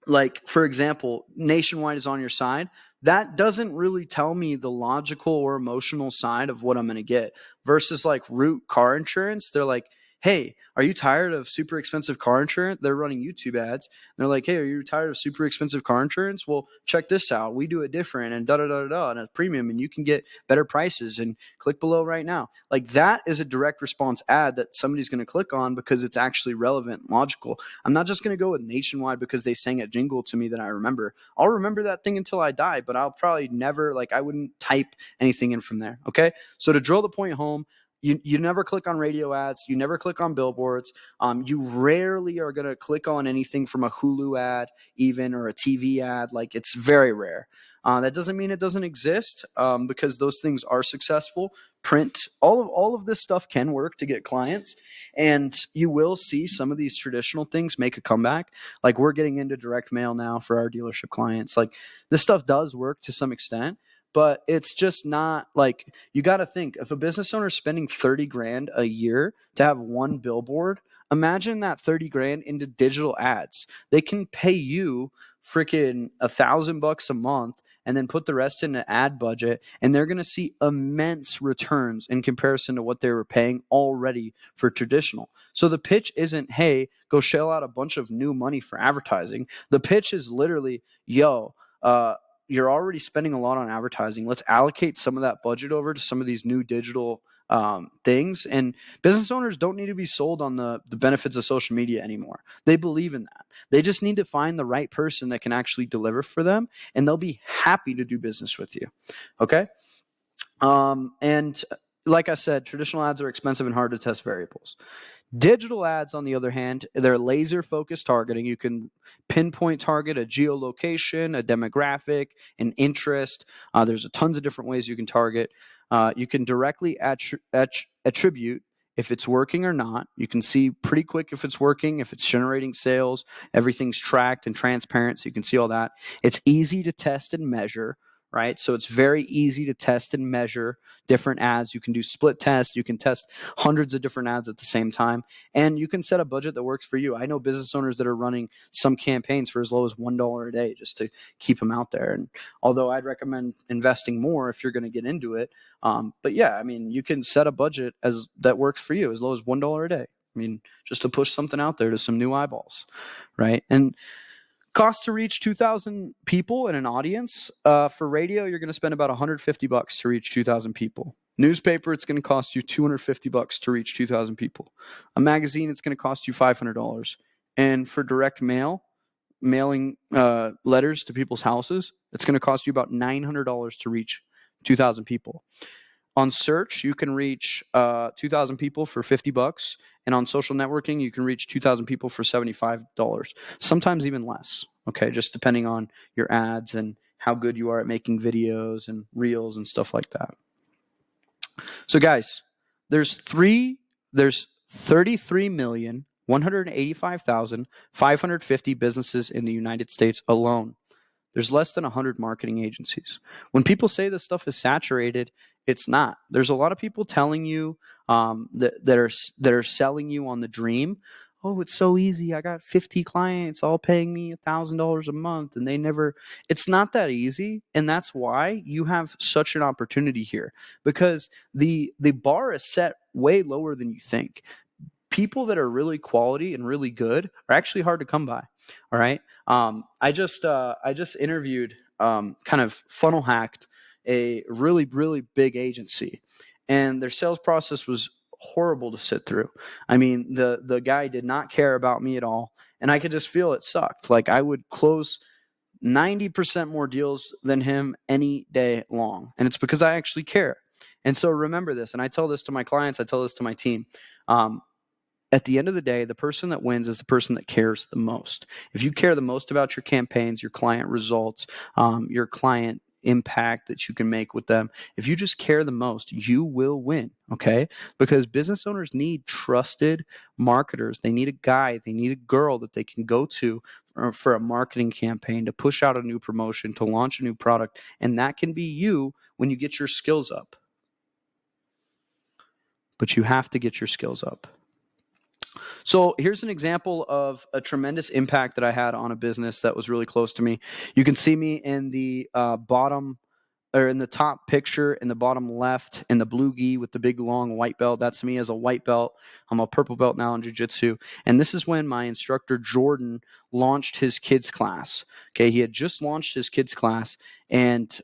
Like, for example, Nationwide is on your side. That doesn't really tell me the logical or emotional side of what I'm going to get versus like Root Car Insurance. They're like, hey, are you tired of super expensive car insurance? They're running YouTube ads. And they're like, hey, are you tired of super expensive car insurance? Well, check this out. We do it different and da-da-da-da-da and a premium, and you can get better prices, and click below right now. Like, that is a direct response ad that somebody's going to click on because it's actually relevant and logical. I'm not just going to go with Nationwide because they sang a jingle to me that I remember. I'll remember that thing until I die, but I'll probably never, like, I wouldn't type anything in from there. Okay. So to drill the point home, you never click on radio ads. You never click on billboards. You rarely are going to click on anything from a Hulu ad, even, or a TV ad. Like, it's very rare. That doesn't mean it doesn't exist, because those things are successful. Print, all of this stuff can work to get clients, and you will see some of these traditional things make a comeback. Like, we're getting into direct mail now for our dealership clients. Like, this stuff does work to some extent. But it's just not, like, you got to think, if a business owner is spending 30 grand a year to have one billboard, imagine that 30 grand into digital ads. They can pay you freaking $1,000 a month and then put the rest in an ad budget, and they're going to see immense returns in comparison to what they were paying already for traditional. So the pitch isn't, hey, go shell out a bunch of new money for advertising. The pitch is literally, yo, you're already spending a lot on advertising. Let's allocate some of that budget over to some of these new digital things. And business owners don't need to be sold on the benefits of social media anymore. They believe in that. They just need to find the right person that can actually deliver for them, and they'll be happy to do business with you. Okay. And like I said, traditional ads are expensive and hard to test variables. Digital ads, on the other hand, they're laser focused targeting. You can pinpoint target a geolocation, a demographic, an interest. There's a tons of different ways you can target. You can directly attribute if it's working or not. You can see pretty quick if it's working, if it's generating sales. Everything's tracked and transparent, so you can see all that. It's easy to test and measure. Right? So it's very easy to test and measure different ads. You can do split tests. You can test hundreds of different ads at the same time. And you can set a budget that works for you. I know business owners that are running some campaigns for as low as $1 a day just to keep them out there. And although I'd recommend investing more if you're going to get into it. But yeah, I mean, you can set a budget that works for you as low as $1 a day. I mean, just to push something out there to some new eyeballs. Right? And cost to reach 2,000 people in an audience. For radio, you're going to spend about $150 to reach 2,000 people. Newspaper, it's going to cost you $250 to reach 2,000 people. A magazine, it's going to cost you $500. And for direct mail, mailing letters to people's houses, it's going to cost you about $900 to reach 2,000 people. On search, you can reach 2,000 people for $50, and on social networking, you can reach 2,000 people for $75. Sometimes even less. Okay, just depending on your ads and how good you are at making videos and reels and stuff like that. So, guys, there's 33,185,550 businesses in the United States alone. There's less than 100 marketing agencies. When people say this stuff is saturated, it's not. There's a lot of people telling you that are selling you on the dream. Oh, it's so easy. I got 50 clients all paying me $1,000 a month, and they never. It's not that easy, and that's why you have such an opportunity here, because the bar is set way lower than you think. People that are really quality and really good are actually hard to come by. All right. I just interviewed, kind of funnel hacked a really, really big agency, and their sales process was horrible to sit through. I mean, the guy did not care about me at all, and I could just feel it sucked. Like, I would close 90% more deals than him any day long, and it's because I actually care. And so remember this, and I tell this to my clients, I tell this to my team. At the end of the day, the person that wins is the person that cares the most. If you care the most about your campaigns, your client results, your client impact that you can make with them, if you just care the most, you will win. Okay? Because business owners need trusted marketers. They need a guy, they need a girl that they can go to for a marketing campaign, to push out a new promotion, to launch a new product. And that can be you when you get your skills up. But you have to get your skills up. So here's an example of a tremendous impact that I had on a business that was really close to me. You can see me in the bottom, or in the top picture in the bottom left, in the blue gi with the big long white belt. That's me as a white belt. I'm a purple belt now in jiu-jitsu. And this is when my instructor Jordan launched his kids class. Okay, he had just launched his kids class, and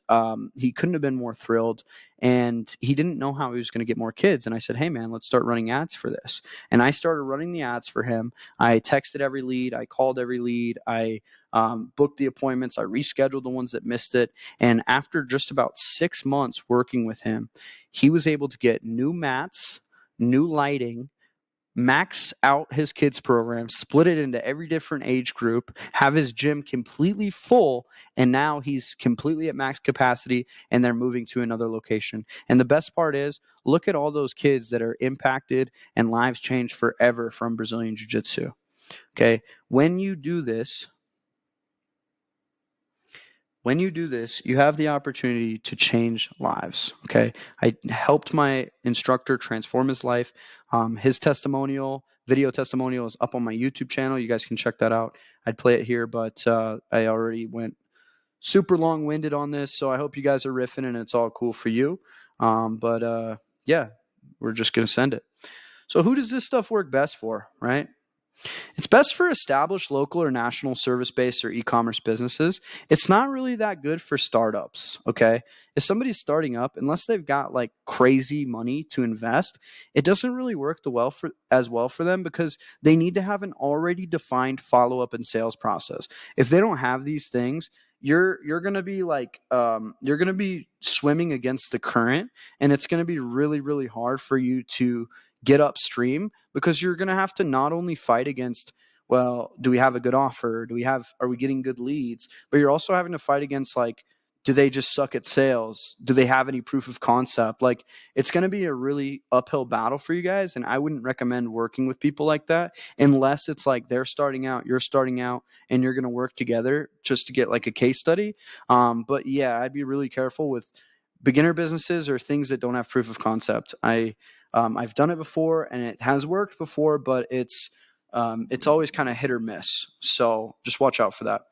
he couldn't have been more thrilled. And he didn't know how he was going to get more kids. And I said, hey man, let's start running ads for this. And I started running the ads for him. I texted every lead, I called every lead, I booked the appointments, I rescheduled the ones that missed it. And after just about 6 months working with him, he was able to get new mats, new lighting, max out his kids program, split it into every different age group, have his gym completely full, and now he's completely at max capacity, and they're moving to another location. And the best part is, look at all those kids that are impacted and lives changed forever from Brazilian Jiu-Jitsu. Okay, when you do this, you have the opportunity to change lives. Okay, I helped my instructor transform his life. His video testimonial is up on my YouTube channel. You guys can check that out. I'd play it here, but I already went super long-winded on this, so I hope you guys are riffing and it's all cool for you. Yeah, we're just gonna send it. So who does this stuff work best for, right? It's best for established local or national service-based or e-commerce businesses. It's not really that good for startups, okay? If somebody's starting up, unless they've got like crazy money to invest, it doesn't really work as well for them, because they need to have an already defined follow-up and sales process. If they don't have these things, you're going to be like you're going to be swimming against the current, and it's going to be really, really hard for you to get upstream, because you're going to have to not only fight against, well, do we have a good offer? Are we getting good leads? But you're also having to fight against, like, do they just suck at sales? Do they have any proof of concept? Like, it's going to be a really uphill battle for you guys. And I wouldn't recommend working with people like that, unless it's like they're starting out, you're starting out, and you're going to work together just to get like a case study. But yeah, I'd be really careful with beginner businesses or things that don't have proof of concept. I've done it before and it has worked before, but it's always kind of hit or miss. So just watch out for that.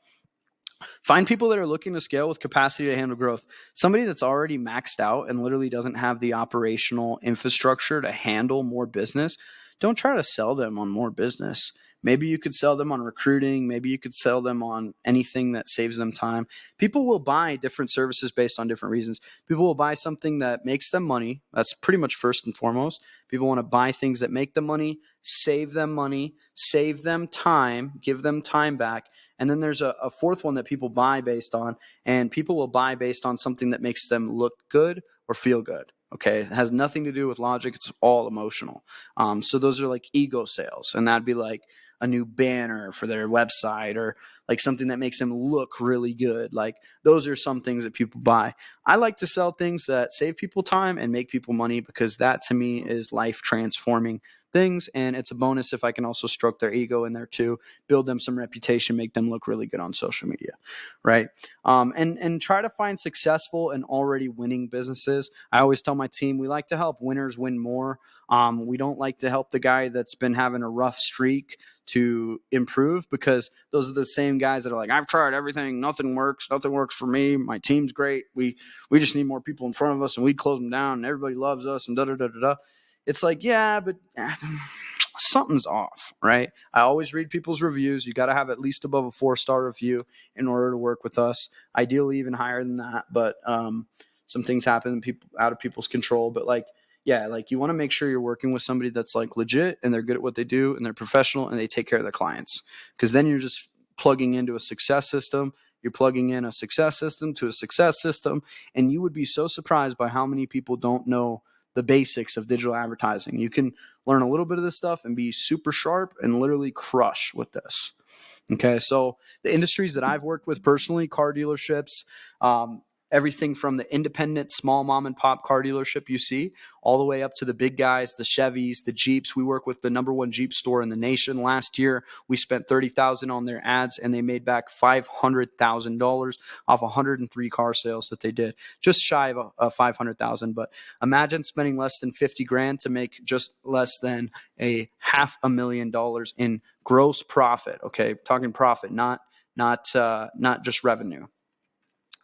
Find people that are looking to scale with capacity to handle growth. Somebody that's already maxed out and literally doesn't have the operational infrastructure to handle more business, don't try to sell them on more business. Maybe you could sell them on recruiting. Maybe you could sell them on anything that saves them time. People will buy different services based on different reasons. People will buy something that makes them money. That's pretty much first and foremost. People want to buy things that make them money, save them time, give them time back. And then there's a fourth one that people buy based on, and people will buy based on something that makes them look good or feel good. Okay. It has nothing to do with logic. It's all emotional. So those are like ego sales, and that'd be like a new banner for their website, or like something that makes them look really good. Like those are some things that people buy. I like to sell things that save people time and make people money, because that to me is life transforming things. And it's a bonus if I can also stroke their ego in there too, build them some reputation, make them look really good on social media. Right. And try to find successful and already winning businesses. I always tell my team, we like to help winners win more. We don't like to help the guy that's been having a rough streak to improve, because those are the same guys that are like, I've tried everything, nothing works for me, my team's great, we just need more people in front of us and we close them down and everybody loves us and da da da da da. It's like, yeah, but something's off, right? I always read people's reviews. You got to have at least above a 4-star review in order to work with us, ideally even higher than that, but some things happen, people out of people's control. But like, yeah, like you want to make sure you're working with somebody that's like legit and they're good at what they do and they're professional and they take care of their clients, because then you're just plugging into a success system. You're plugging in a success system to a success system, and you would be so surprised by how many people don't know the basics of digital advertising. You can learn a little bit of this stuff and be super sharp and literally crush with this. Okay, so the industries that I've worked with personally, car dealerships, everything from the independent small mom and pop car dealership you see, all the way up to the big guys, the Chevys, the Jeeps. We work with the #1 Jeep store in the nation. Last year, we spent $30,000 on their ads, and they made back $500,000 off 103 car sales that they did, just shy of 500,000. But imagine spending less than 50 grand to make just less than a $500,000 in gross profit. Okay, talking profit, not just revenue.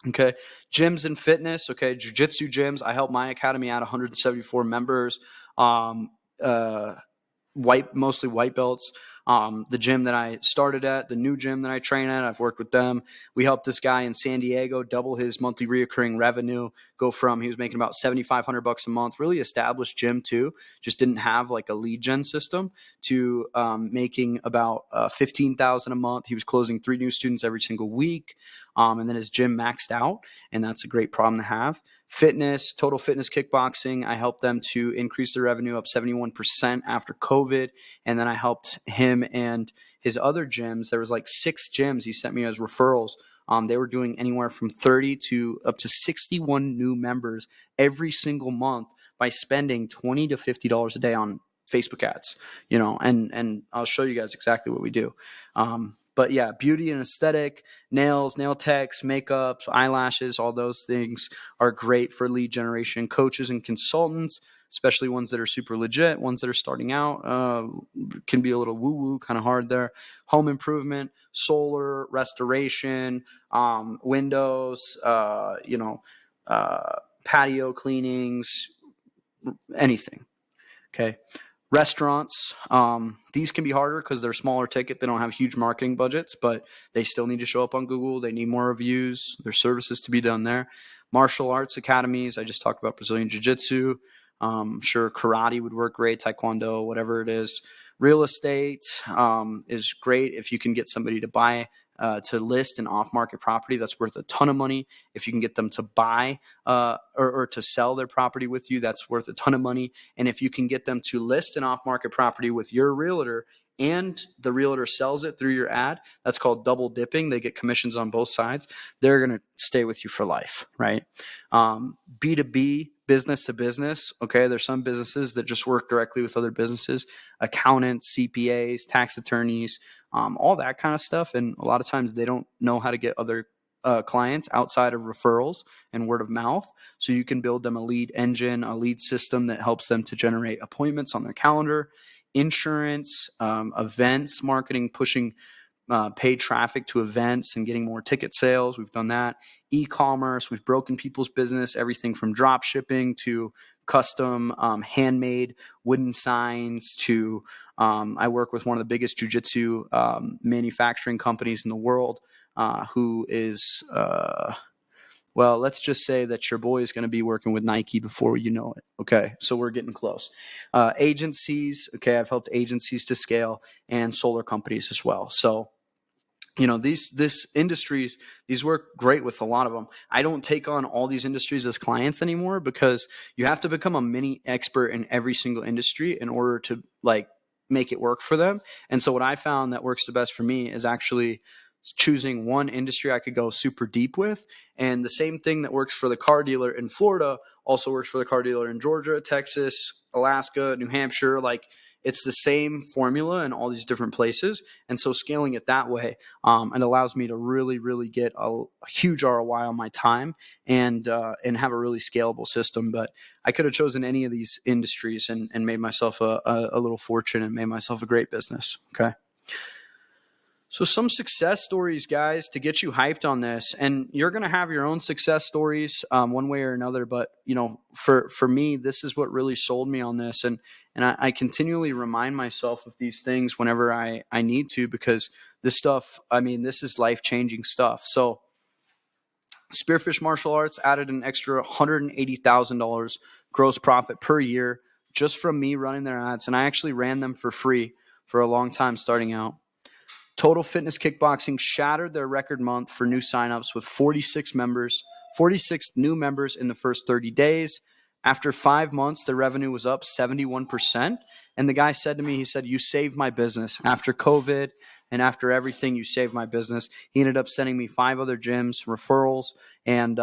Okay, gyms and fitness. Okay, jiu-jitsu gyms. I help my academy out 174 members. Um, uh, mostly white belts. The gym that I started at, the new gym that I train at, I've worked with them. We helped this guy in San Diego double his monthly reoccurring revenue, go from, he was making about $7,500 a month, really established gym too, just didn't have like a lead gen system, to making about 15,000 a month. He was closing 3 new students every single week. And then his gym maxed out, and that's a great problem to have. Fitness, Total Fitness Kickboxing, I helped them to increase their revenue up 71% after COVID. And then I helped him and his other gyms. There was like 6 gyms he sent me as referrals. They were doing anywhere from 30 to up to 61 new members every single month by spending $20 to $50 a day on Facebook ads, and I'll show you guys exactly what we do. But yeah, beauty and aesthetic, nails, nail techs, makeup, eyelashes, all those things are great for lead generation. Coaches and consultants, especially ones that are super legit, ones that are starting out, can be a little woo-woo, kind of hard there. Home improvement, solar, restoration, windows, patio cleanings, anything. Okay. Restaurants, these can be harder because they're smaller ticket. They don't have huge marketing budgets, but they still need to show up on Google. They need more reviews. There's services to be done there. Martial arts academies. I just talked about Brazilian Jiu-Jitsu. Sure, karate would work great, taekwondo, whatever it is. Real estate is great if you can get somebody to buy, to list an off-market property. That's worth a ton of money. If you can get them to buy or to sell their property with you, that's worth a ton of money. And if you can get them to list an off-market property with your realtor and the realtor sells it through your ad, that's called double dipping. They get commissions on both sides. They're going to stay with you for life, right? B2B, business to business. Okay, there's some businesses that just work directly with other businesses, accountants, CPAs, tax attorneys, all that kind of stuff. And a lot of times they don't know how to get other clients outside of referrals and word of mouth. So you can build them a lead engine, a lead system that helps them to generate appointments on their calendar. Insurance, events, marketing, pushing paid traffic to events and getting more ticket sales. We've done that. E-commerce, we've broken people's business, everything from drop shipping to custom handmade wooden signs to I work with one of the biggest jiu-jitsu manufacturing companies in the world, who is well, let's just say that your boy is going to be working with Nike before you know it. Okay, so we're getting close. Agencies, okay, I've helped agencies to scale, and solar companies as well. So This industries, these work great with a lot of them. I don't take on all these industries as clients anymore because you have to become a mini expert in every single industry in order to like make it work for them. And so what I found that works the best for me is actually choosing one industry I could go super deep with. And the same thing that works for the car dealer in Florida also works for the car dealer in Georgia, Texas, Alaska, New Hampshire. Like it's the same formula in all these different places. And so scaling it that way, it allows me to really, really get a huge ROI on my time and have a really scalable system. But I could have chosen any of these industries and made myself a little fortune and made myself a great business. Okay. So some success stories, guys, to get you hyped on this, and you're going to have your own success stories one way or another. But for me, this is what really sold me on this, and I continually remind myself of these things whenever I need to, because this stuff, I mean, this is life changing stuff. So Spearfish Martial Arts added an extra $180,000 gross profit per year just from me running their ads, and I actually ran them for free for a long time starting out. Total Fitness Kickboxing shattered their record month for new signups with 46 new members in the first 30 days. After 5 months, their revenue was up 71%. And the guy said to me, he said, "You saved my business. After COVID and after everything, you saved my business." He ended up sending me 5 other gyms, referrals, and,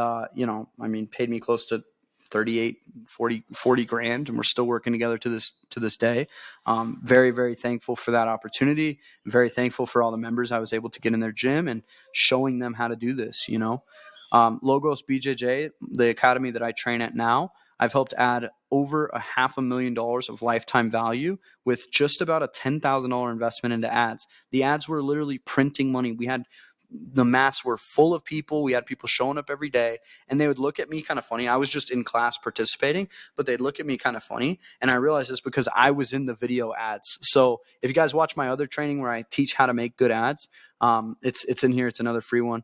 paid me close to 38, 40 grand, and we're still working together to this day. Very, very thankful for that opportunity. I'm very thankful for all the members I was able to get in their gym and showing them how to do this. Logos BJJ, the academy that I train at now, I've helped add over $500,000 of lifetime value with just about a $10,000 investment into ads. The ads were literally printing money. The mats were full of people. We had people showing up every day, and they would look at me kind of funny. I was just in class participating, but they'd look at me kind of funny. And I realized this because I was in the video ads. So if you guys watch my other training where I teach how to make good ads, it's in here. It's another free one.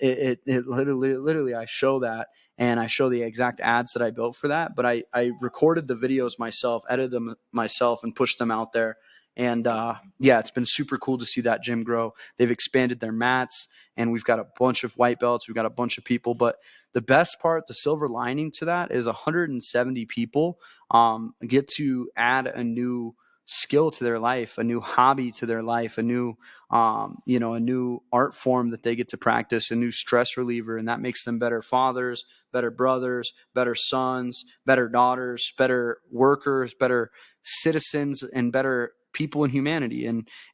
It literally I show that, and I show the exact ads that I built for that. But I recorded the videos myself, edited them myself, and pushed them out there. And it's been super cool to see that gym grow. They've expanded their mats, and we've got a bunch of white belts. We've got a bunch of people. But the best part, the silver lining to that, is 170 people get to add a new skill to their life, a new hobby to their life, a new art form that they get to practice, a new stress reliever, and that makes them better fathers, better brothers, better sons, better daughters, better workers, better citizens, and better people in humanity.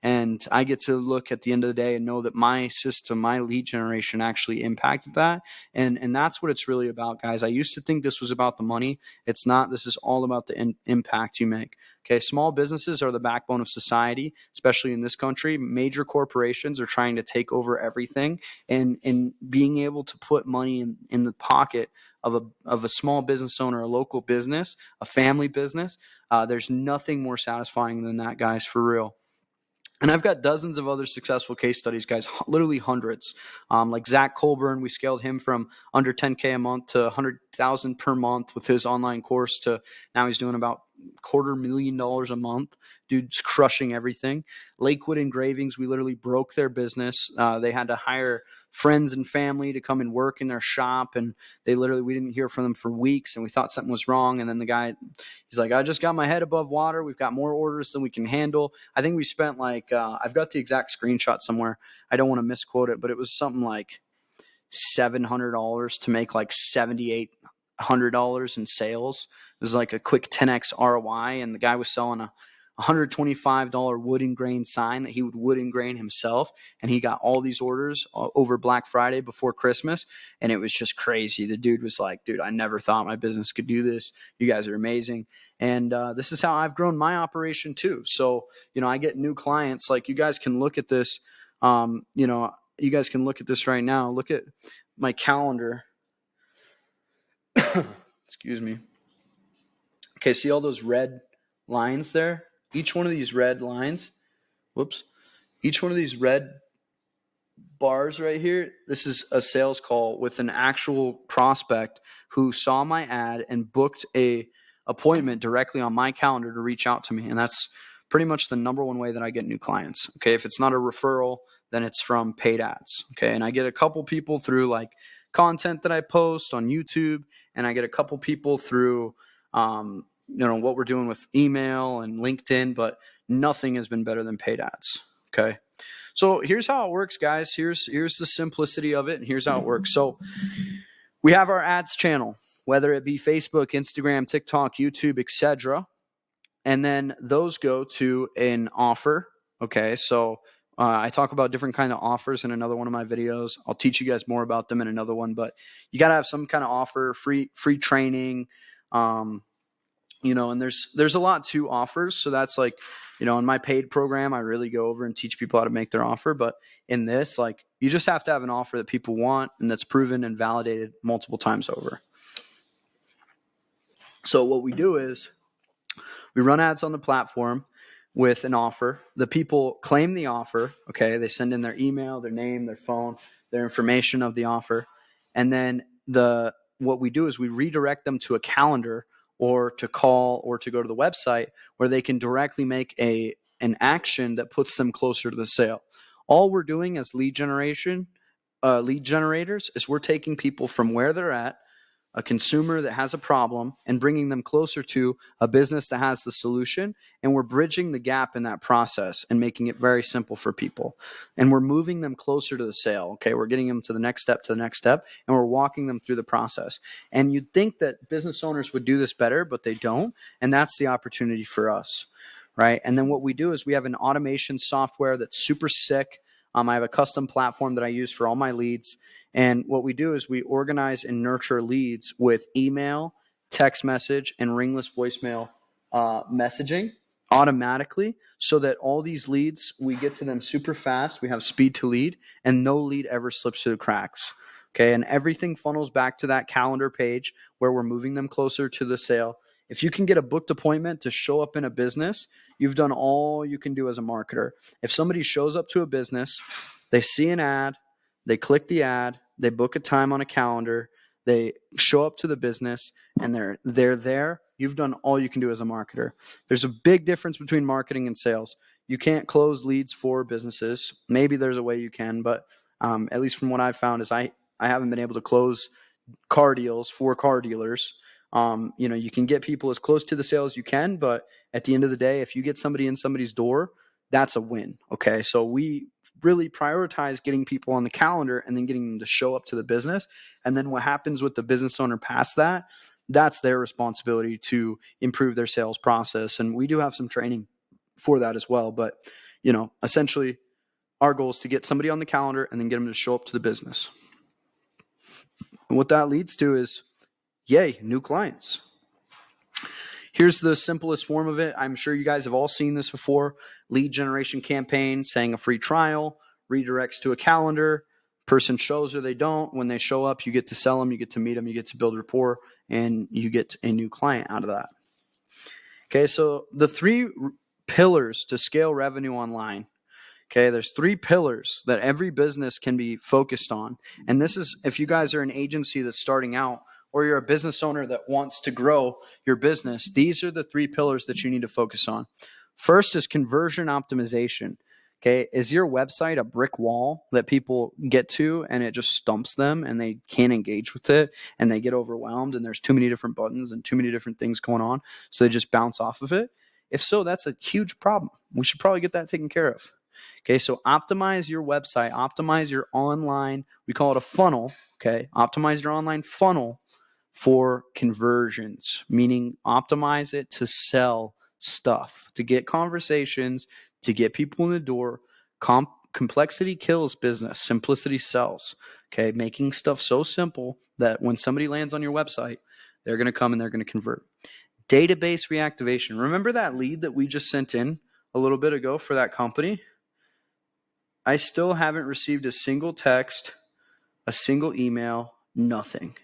And I get to look at the end of the day and know that my system, my lead generation actually impacted that. And that's what it's really about, guys. I used to think this was about the money. It's not. This is all about the impact you make. Okay. Small businesses are the backbone of society, especially in this country. Major corporations are trying to take over everything, and being able to put money in the pocket of a small business owner, a local business, a family business. There's nothing more satisfying than that, guys, for real. And I've got dozens of other successful case studies, guys, literally hundreds. Like Zach Colburn, we scaled him from under 10K a month to 100,000 per month with his online course to now he's doing about $250,000 a month. Dude's crushing everything. Lakewood Engravings, we literally broke their business. They had to hire friends and family to come and work in their shop, and we didn't hear from them for weeks, and we thought something was wrong. And then the guy, he's like, "I just got my head above water. We've got more orders than we can handle." I think we spent I've got the exact screenshot somewhere. I don't want to misquote it, but it was something like $700 to make like $7,800 in sales. It was like a quick 10x ROI, and the guy was selling a $125 wood engrain sign that he would wood engrain himself, and he got all these orders over Black Friday before Christmas, and it was just crazy. The dude was like, "Dude, I never thought my business could do this. You guys are amazing." And this is how I've grown my operation too. So I get new clients. Like, you guys can look at this. You guys can look at this right now. Look at my calendar. Excuse me. Okay, see all those red lines there? Each one of these red lines, each one of these red bars right here, this is a sales call with an actual prospect who saw my ad and booked a appointment directly on my calendar to reach out to me. And that's pretty much the number one way that I get new clients. Okay. If it's not a referral, then it's from paid ads. Okay. And I get a couple people through like content that I post on YouTube, and I get a couple people through, what we're doing with email and LinkedIn, but nothing has been better than paid ads. Okay. So here's how it works, guys. Here's the simplicity of it, and here's how it works. So we have our ads channel, whether it be Facebook, Instagram, TikTok, YouTube, etc. And then those go to an offer. Okay. So I talk about different kind of offers in another one of my videos. I'll teach you guys more about them in another one, but you got to have some kind of offer, free training, and there's a lot to offers. So that's like, in my paid program, I really go over and teach people how to make their offer. But in this, like, you just have to have an offer that people want and that's proven and validated multiple times over. So what we do is we run ads on the platform with an offer. The people claim the offer. Okay. They send in their email, their name, their phone, their information of the offer. And then what we do is we redirect them to a calendar or to call or to go to the website where they can directly make an action that puts them closer to the sale. All we're doing as lead generators is we're taking people from where they're at, a consumer that has a problem, and bringing them closer to a business that has the solution. And we're bridging the gap in that process and making it very simple for people. And we're moving them closer to the sale. Okay. We're getting them to the next step, and we're walking them through the process. And you'd think that business owners would do this better, but they don't. And that's the opportunity for us. Right. And then what we do is we have an automation software that's super sick. I have a custom platform that I use for all my leads. And what we do is we organize and nurture leads with email, text message, and ringless voicemail messaging automatically, so that all these leads, we get to them super fast. We have speed to lead, and no lead ever slips through the cracks. Okay. And everything funnels back to that calendar page where we're moving them closer to the sale. If you can get a booked appointment to show up in a business, you've done all you can do as a marketer. If somebody shows up to a business, they see an ad, they click the ad, they book a time on a calendar, they show up to the business, and they're there, you've done all you can do as a marketer. There's a big difference between marketing and sales. You can't close leads for businesses. Maybe there's a way you can, but at least from what I've found is I haven't been able to close car deals for car dealers. You can get people as close to the sale as you can, but at the end of the day, if you get somebody in somebody's door, that's a win. Okay. So we really prioritize getting people on the calendar and then getting them to show up to the business. And then what happens with the business owner past that, that's their responsibility to improve their sales process. And we do have some training for that as well. But, essentially our goal is to get somebody on the calendar and then get them to show up to the business. And what that leads to is, yay, new clients. Here's the simplest form of it. I'm sure you guys have all seen this before. Lead generation campaign, saying a free trial, redirects to a calendar. Person shows or they don't. When they show up, you get to sell them, you get to meet them, you get to build rapport, and you get a new client out of that. Okay, so the 3 pillars to scale revenue online. Okay, there's 3 pillars that every business can be focused on. And this is if you guys are an agency that's starting out, or you're a business owner that wants to grow your business, these are the 3 pillars that you need to focus on. First is conversion optimization. Okay. Is your website a brick wall that people get to and it just stumps them and they can't engage with it and they get overwhelmed and there's too many different buttons and too many different things going on, so they just bounce off of it? If so, that's a huge problem. We should probably get that taken care of. Okay. So optimize your website, optimize your online, we call it a funnel. Okay. Optimize your online funnel for conversions, meaning optimize it to sell stuff, to get conversations, to get people in the door. Complexity kills business. Simplicity sells. Okay. Making stuff so simple that when somebody lands on your website, they're going to come and they're going to convert. Database reactivation. Remember that lead that we just sent in a little bit ago for that company? I still haven't received a single text, a single email, nothing.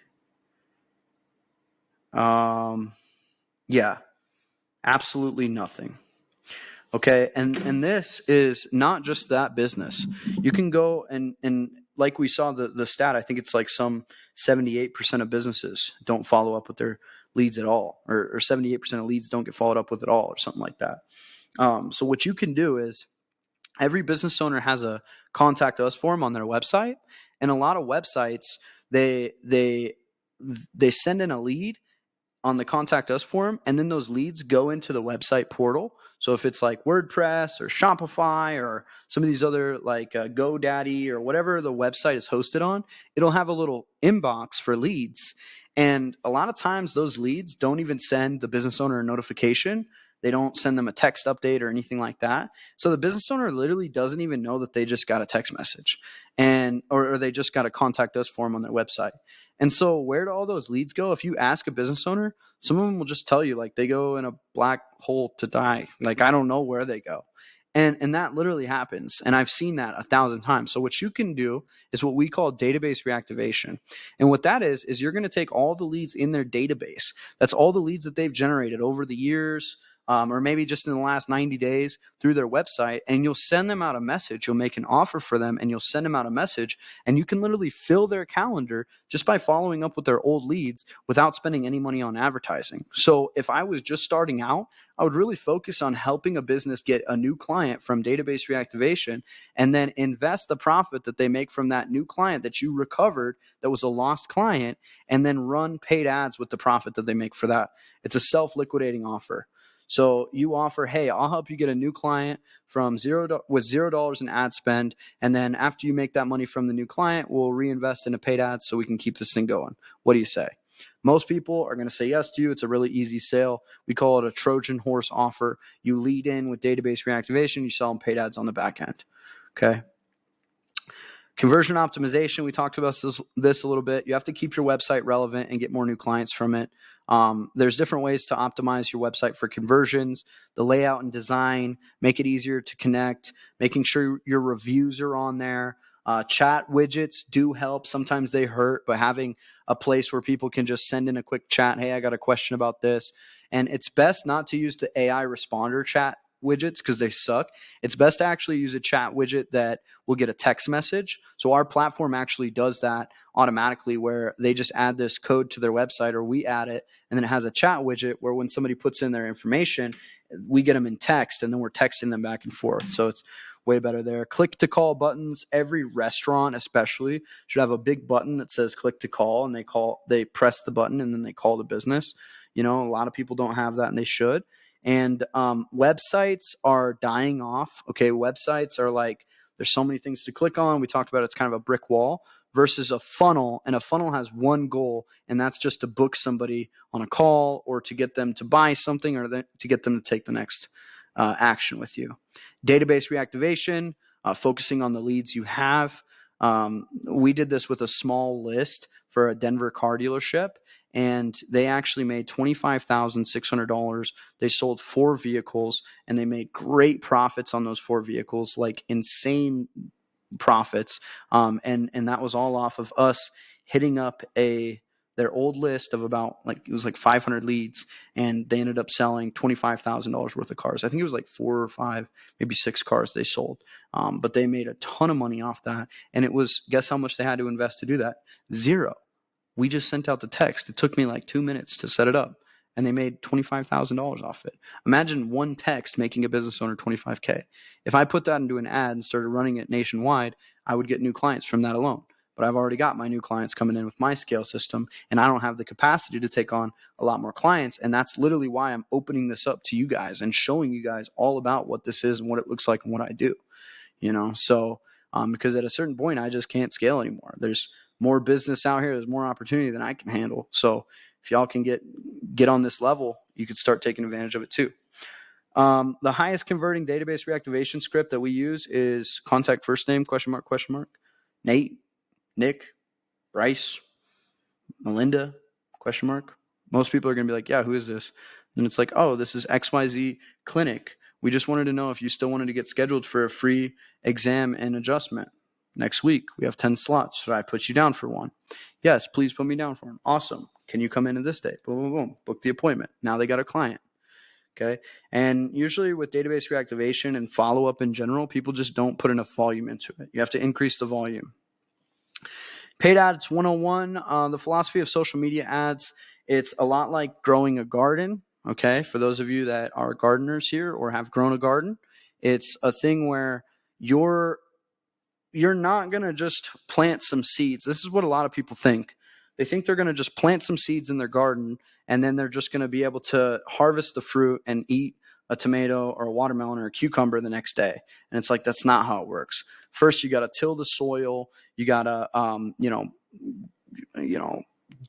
Yeah, absolutely nothing. Okay. And this is not just that business. You can go and like we saw the stat, I think it's like some 78% of businesses don't follow up with leads at all, or 78% of leads don't get followed up with at all, or something like that. So what you can do is, every business owner has a contact us form on their website, and a lot of websites, they send in a lead on the contact us form, and then those leads go into the website portal. So if it's like WordPress or Shopify or some of these other like GoDaddy or whatever the website is hosted on, it'll have a little inbox for leads. And a lot of times those leads don't even send the business owner a notification. They don't send them a text update or anything like that. So the business owner literally doesn't even know that they just got a text message, and or they just got a contact us form on their website. And so where do all those leads go? If you ask a business owner, some of them will just tell you like they go in a black hole to die. Like, I don't know where they go. And that literally happens. And I've seen that 1,000 times. So what you can do is what we call database reactivation. And what that is you're going to take all the leads in their database. That's all the leads that they've generated over the years, or maybe just in the last 90 days through their website, and you'll send them out a message. You'll make an offer for them, and you'll send them out a message, and you can literally fill their calendar just by following up with their old leads without spending any money on advertising. So if I was just starting out, I would really focus on helping a business get a new client from database reactivation, and then invest the profit that they make from that new client that you recovered that was a lost client, and then run paid ads with the profit that they make for that. It's a self-liquidating offer. So you offer, hey, I'll help you get a new client with $0 in ad spend. And then after you make that money from the new client, we'll reinvest in a paid ad so we can keep this thing going. What do you say? Most people are going to say yes to you. It's a really easy sale. We call it a Trojan horse offer. You lead in with database reactivation. You sell them paid ads on the back end. Okay. Conversion optimization, we talked about this a little bit. You have to keep your website relevant and get more new clients from it. There's different ways to optimize your website for conversions, the layout and design, make it easier to connect, making sure your reviews are on there. Chat widgets do help. Sometimes they hurt, but having a place where people can just send in a quick chat, hey, I got a question about this. And it's best not to use the AI responder chat widgets because they suck. It's best to actually use a chat widget that will get a text message. So our platform actually does that automatically, where they just add this code to their website, or we add it, and then it has a chat widget where when somebody puts in their information, we get them in text, and then we're texting them back and forth. So it's way better there. Click to call buttons. Every restaurant especially should have a big button that says click to call, and they press the button and then they call the business. You know, a lot of people don't have that, and they should. And websites are dying off. Okay, websites are like, there's so many things to click on. We talked about it's kind of a brick wall versus a funnel. And a funnel has one goal, and that's just to book somebody on a call, or to get them to buy something, or to get them to take the next action with you. Database reactivation, focusing on the leads you have. We did this with a small list for a Denver car dealership, and they actually made $25,600. They sold 4 vehicles, and they made great profits on those 4 vehicles, like insane profits. And that was all off of us hitting up their old list of about, like, it was like 500 leads, and they ended up selling $25,000 worth of cars. I think it was like 4 or 5, maybe 6 cars they sold. But they made a ton of money off that. And it was, guess how much they had to invest to do that? $0. We just sent out the text. It took me like 2 minutes to set it up, and they made $25,000 off it. Imagine one text making a business owner $25K. If I put that into an ad and started running it nationwide, I would get new clients from that alone. But I've already got my new clients coming in with my scale system, and I don't have the capacity to take on a lot more clients. And that's literally why I'm opening this up to you guys and showing you guys all about what this is and what it looks like and what I do. You know, so because at a certain point, I just can't scale anymore. There's more business out here. There's more opportunity than I can handle. So if y'all can get on this level, you could start taking advantage of it too. The highest converting database reactivation script that we use is contact first name, question mark, Nate, Nick, Bryce, Melinda, question mark. Most people are going to be like, yeah, who is this? And it's like, oh, this is XYZ Clinic. We just wanted to know if you still wanted to get scheduled for a free exam and adjustment. Next week, we have 10 slots. Should I put you down for one? Yes, please put me down for one. Awesome. Can you come in this day? Boom, boom, boom. Book the appointment. Now they got a client. Okay. And usually with database reactivation and follow-up in general, people just don't put enough volume into it. You have to increase the volume. Paid ads 101. The philosophy of social media ads It's a lot like growing a garden. Okay. For those of you that are gardeners here or have grown a garden, it's a thing where you're not going to just plant some seeds. This is what a lot of people think. They think they're going to just plant some seeds in their garden and then they're just going to be able to harvest the fruit and eat a tomato or a watermelon or a cucumber the next day. And it's like, that's not how it works. First, you got to till the soil. You got to,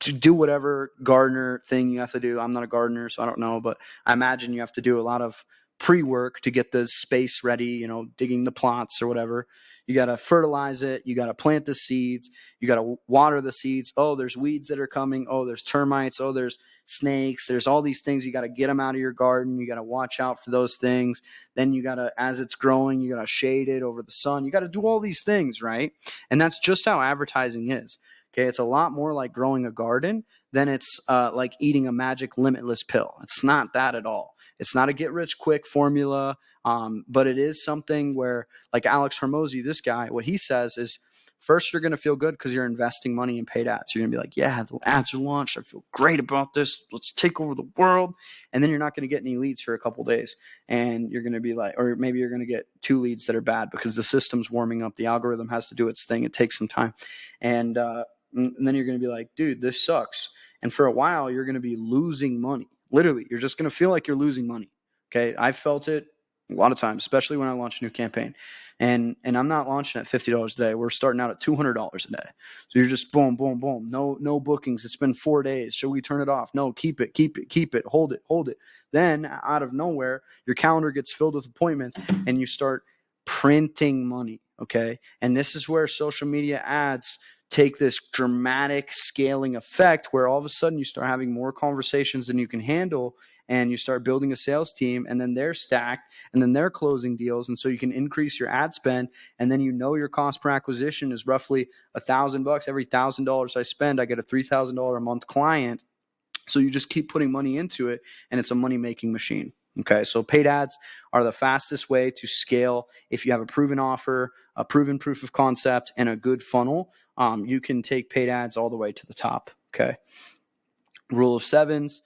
to do whatever gardener thing you have to do. I'm not a gardener, so I don't know, but I imagine you have to do a lot of pre-work to get the space ready, digging the plots or whatever. You got to fertilize it. You got to plant the seeds. You got to water the seeds. Oh, there's weeds that are coming. Oh, there's termites. Oh, there's snakes. There's all these things. You got to get them out of your garden. You got to watch out for those things. Then you got to, as it's growing, you got to shade it over the sun. You got to do all these things, right? And that's just how advertising is. Okay, it's a lot more like growing a garden than it's like eating a magic limitless pill. It's not that at all. It's not a get-rich-quick formula, but it is something where, like Alex Hormozy, this guy, what he says is, first, you're going to feel good because you're investing money in paid ads. You're going to be like, yeah, the ads are launched. I feel great about this. Let's take over the world. And then you're not going to get any leads for a couple of days. And you're going to be like, or maybe you're going to get 2 leads that are bad because the system's warming up. The algorithm has to do its thing. It takes some time. And then you're going to be like, dude, this sucks. And for a while, you're going to be losing money. Literally, you're just going to feel like you're losing money. Okay, I felt it a lot of times, especially when I launch a new campaign. And I'm not launching at $50 a day. We're starting out at $200 a day. So you're just boom, boom, boom. No bookings. It's been 4 days. Should we turn it off? No, keep it. Hold it. Then out of nowhere, your calendar gets filled with appointments and you start printing money. Okay, and this is where social media ads take this dramatic scaling effect where all of a sudden you start having more conversations than you can handle, and you start building a sales team, and then they're stacked, and then they're closing deals. And so you can increase your ad spend, and then your cost per acquisition is roughly $1,000. Every $1,000 I spend, I get a $3,000 a month client. So you just keep putting money into it, and it's a money-making machine. Okay, so paid ads are the fastest way to scale. If you have a proven offer, a proven proof of concept, and a good funnel, you can take paid ads all the way to the top. Okay, rule of sevens,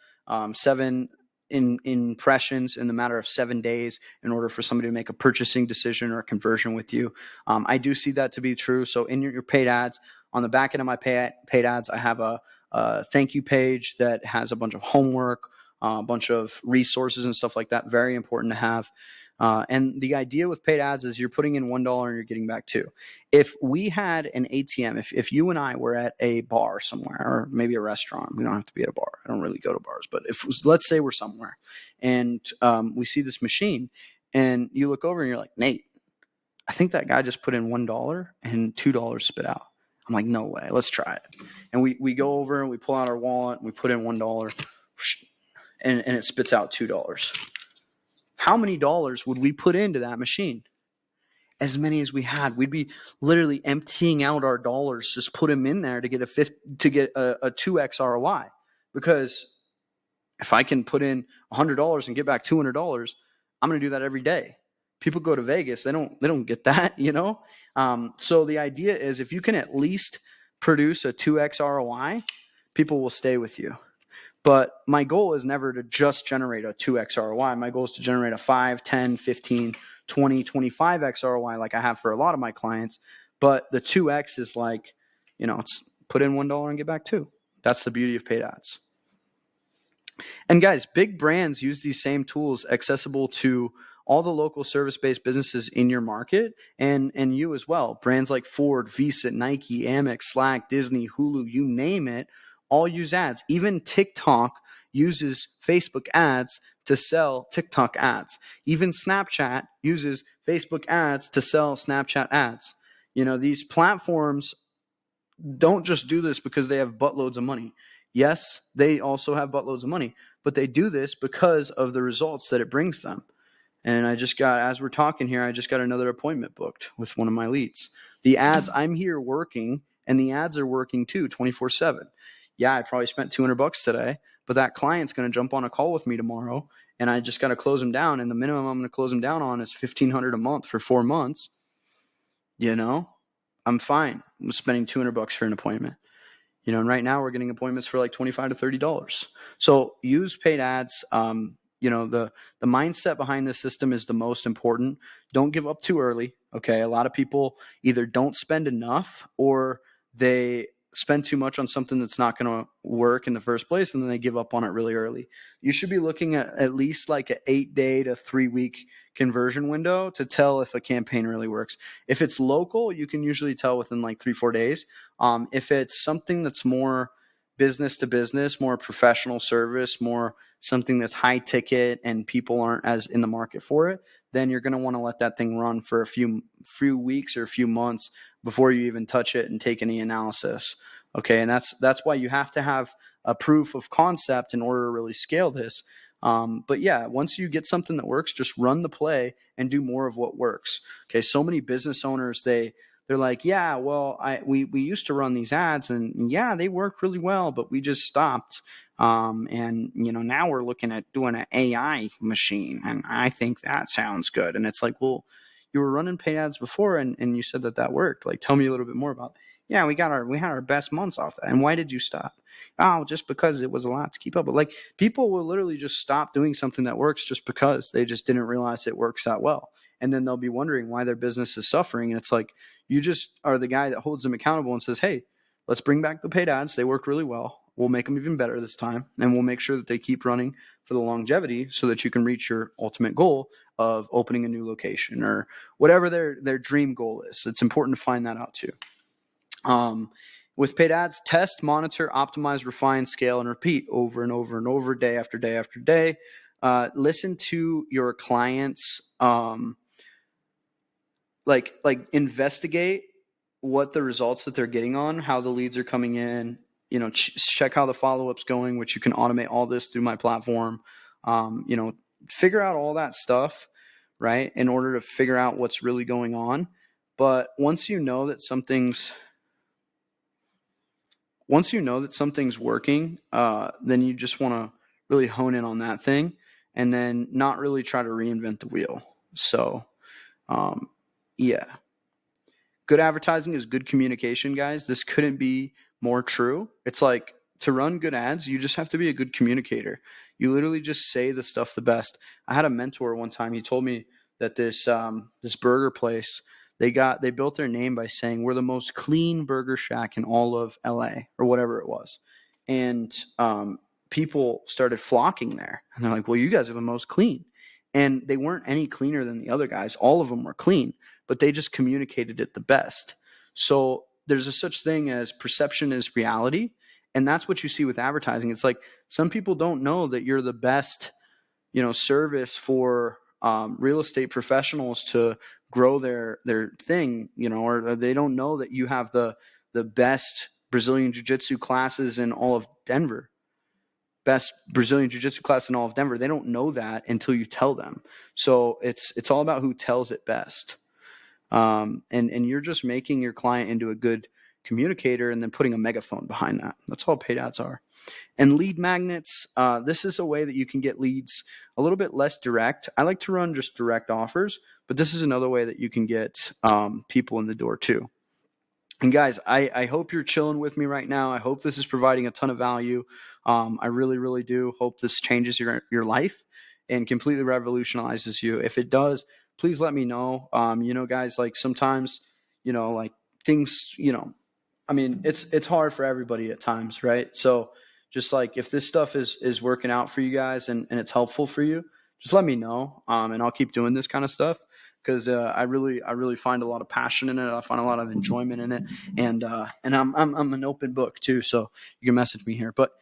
7 impressions in the matter of 7 days in order for somebody to make a purchasing decision or a conversion with you. I do see that to be true. So in your paid ads, on the back end of my paid ads, I have a thank you page that has a bunch of homework, a bunch of resources and stuff like that. Very important to have. And the idea with paid ads is you're putting in $1 and you're getting back $2. If we had an ATM, if you and I were at a bar somewhere, or maybe a restaurant, we don't have to be at a bar. I don't really go to bars, but let's say we're somewhere and we see this machine and you look over and you're like, Nate, I think that guy just put in $1 and $2 spit out. I'm like, no way, let's try it. And we go over and we pull out our wallet and we put in $1 and it spits out $2. How many dollars would we put into that machine? As many as we had. We'd be literally emptying out our dollars, just put them in there to get a 2x ROI. Because if I can put in $100 and get back $200, I'm going to do that every day. People go to Vegas, they don't get that, So the idea is if you can at least produce a 2x ROI, people will stay with you. But my goal is never to just generate a 2x ROI. My goal is to generate a 5, 10, 15, 20, 25x ROI like I have for a lot of my clients. But the 2x is like, it's put in $1 and get back $2. That's the beauty of paid ads. And guys, big brands use these same tools accessible to all the local service-based businesses in your market and you as well. Brands like Ford, Visa, Nike, Amex, Slack, Disney, Hulu, you name it, all use ads. Even TikTok uses Facebook ads to sell TikTok ads. Even Snapchat uses Facebook ads to sell Snapchat ads. These platforms don't just do this because they have buttloads of money. Yes, they also have buttloads of money, but they do this because of the results that it brings them. And as we're talking here, I just got another appointment booked with one of my leads. The ads, I'm here working, and the ads are working too, 24/7. Yeah, I probably spent $200 today, but that client's going to jump on a call with me tomorrow, and I just got to close them down. And the minimum I'm going to close them down on is $1,500 a month for 4 months. I'm fine. I'm spending $200 for an appointment. And right now we're getting appointments for like $25 to $30. So use paid ads. The mindset behind this system is the most important. Don't give up too early. Okay. A lot of people either don't spend enough or they spend too much on something that's not going to work in the first place, and then they give up on it really early. You should be looking at least like an 8-day to 3-week conversion window to tell if a campaign really works. If it's local, you can usually tell within like 3-4 days. If it's something that's more business to business, more professional service, more something that's high ticket and people aren't as in the market for it, then you're going to want to let that thing run for a few weeks or a few months before you even touch it and take any analysis. Okay, and that's why you have to have a proof of concept in order to really scale this. But yeah, once you get something that works, just run the play and do more of what works. Okay, so many business owners, they're like, yeah, well, we used to run these ads and yeah, they work really well, but we just stopped. And now we're looking at doing an AI machine, and I think that sounds good. And it's like, well, you were running paid ads before, and you said that worked. Like, tell me a little bit more about it. Yeah, we had our best months off that. And why did you stop? Oh, just because it was a lot to keep up with. Like, people will literally just stop doing something that works just because they just didn't realize it works that well. And then they'll be wondering why their business is suffering. And it's like, you just are the guy that holds them accountable and says, hey, let's bring back the paid ads. They work really well. We'll make them even better this time. And we'll make sure that they keep running for the longevity so that you can reach your ultimate goal of opening a new location or whatever their dream goal is. It's important to find that out too. With paid ads, test, monitor, optimize, refine, scale, and repeat over and over and over, day after day after day. Listen to your clients, like investigate what the results that they're getting on, how the leads are coming in, check how the follow-up's going, which you can automate all this through my platform. Figure out all that stuff, right, in order to figure out what's really going on. But once you know that something's working, then you just want to really hone in on that thing and then not really try to reinvent the wheel. So, yeah. Good advertising is good communication, guys. This couldn't be more true. It's like, to run good ads, you just have to be a good communicator. You literally just say the stuff the best. I had a mentor one time. He told me that this burger place, they built their name by saying, we're the most clean burger shack in all of LA, or whatever it was. And people started flocking there. And they're like, well, you guys are the most clean. And they weren't any cleaner than the other guys. All of them were clean, but they just communicated it the best. So there's a such thing as perception is reality. And that's what you see with advertising. It's like, some people don't know that you're the best, service for real estate professionals to grow their thing, or they don't know that you have the best Brazilian Jiu-Jitsu classes in all of Denver. Best Brazilian Jiu-Jitsu class in all of Denver. They don't know that until you tell them. So it's all about who tells it best. And you're just making your client into a good communicator and then putting a megaphone behind that. That's all paid ads are. And lead magnets, this is a way that you can get leads a little bit less direct. I like to run just direct offers, but this is another way that you can get people in the door too. And guys, I hope you're chilling with me right now. I hope this is providing a ton of value. I really, really do hope this changes your life and completely revolutionizes you. If it does, please let me know. Guys, like sometimes, like things, I mean, it's hard for everybody at times, right? So just like, if this stuff is working out for you guys and it's helpful for you, just let me know. And I'll keep doing this kind of stuff, because I really find a lot of passion in it. I find a lot of enjoyment in it, and I'm an open book too. So you can message me here, but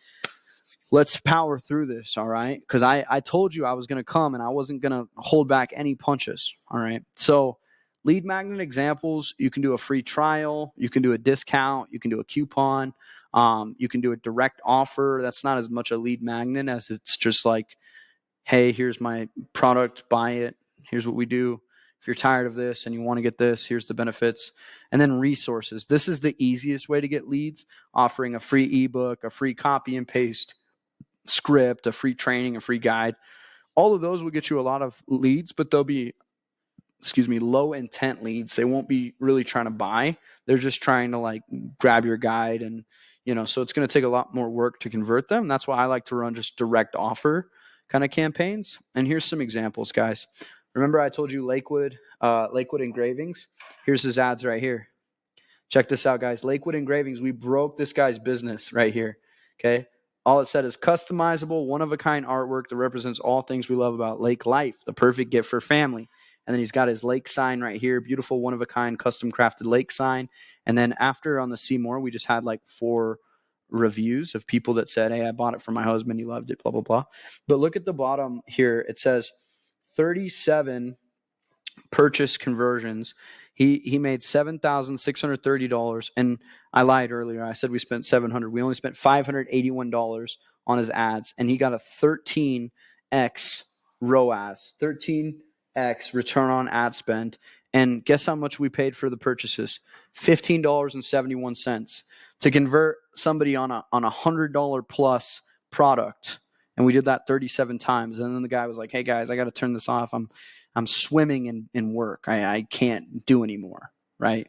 let's power through this. All right. Cause I told you I was going to come and I wasn't going to hold back any punches. All right. So lead magnet examples, you can do a free trial. You can do a discount. You can do a coupon. You can do a direct offer. That's not as much a lead magnet as it's just like, hey, here's my product, buy it. Here's what we do. If you're tired of this and you want to get this, here's the benefits. And then resources. This is the easiest way to get leads, offering a free ebook, a free copy and paste script, a free training, a free guide. All of those will get you a lot of leads, but they'll be, low intent leads. They won't be really trying to buy. They're just trying to like grab your guide and, so it's going to take a lot more work to convert them. That's why I like to run just direct offer kind of campaigns. And here's some examples, guys. Remember I told you Lakewood Engravings? Here's his ads right here. Check this out, guys. Lakewood Engravings, we broke this guy's business right here. Okay. All it said is customizable, one-of-a-kind artwork that represents all things we love about lake life, the perfect gift for family. And then he's got his lake sign right here, beautiful one-of-a-kind custom-crafted lake sign. And then after on the See More, we just had like 4 reviews of people that said, hey, I bought it for my husband. He loved it, blah, blah, blah. But look at the bottom here. It says 37 purchase conversions. He made $7,630, and I lied earlier. I said we spent $700. We only spent $581 on his ads, and he got a 13x ROAS, 13x return on ad spend. And guess how much we paid for the purchases? $15.71 to convert somebody on a $100 plus product. And we did that 37 times. And then the guy was like, hey guys, I got to turn this off. I'm swimming in work. I can't do anymore, right?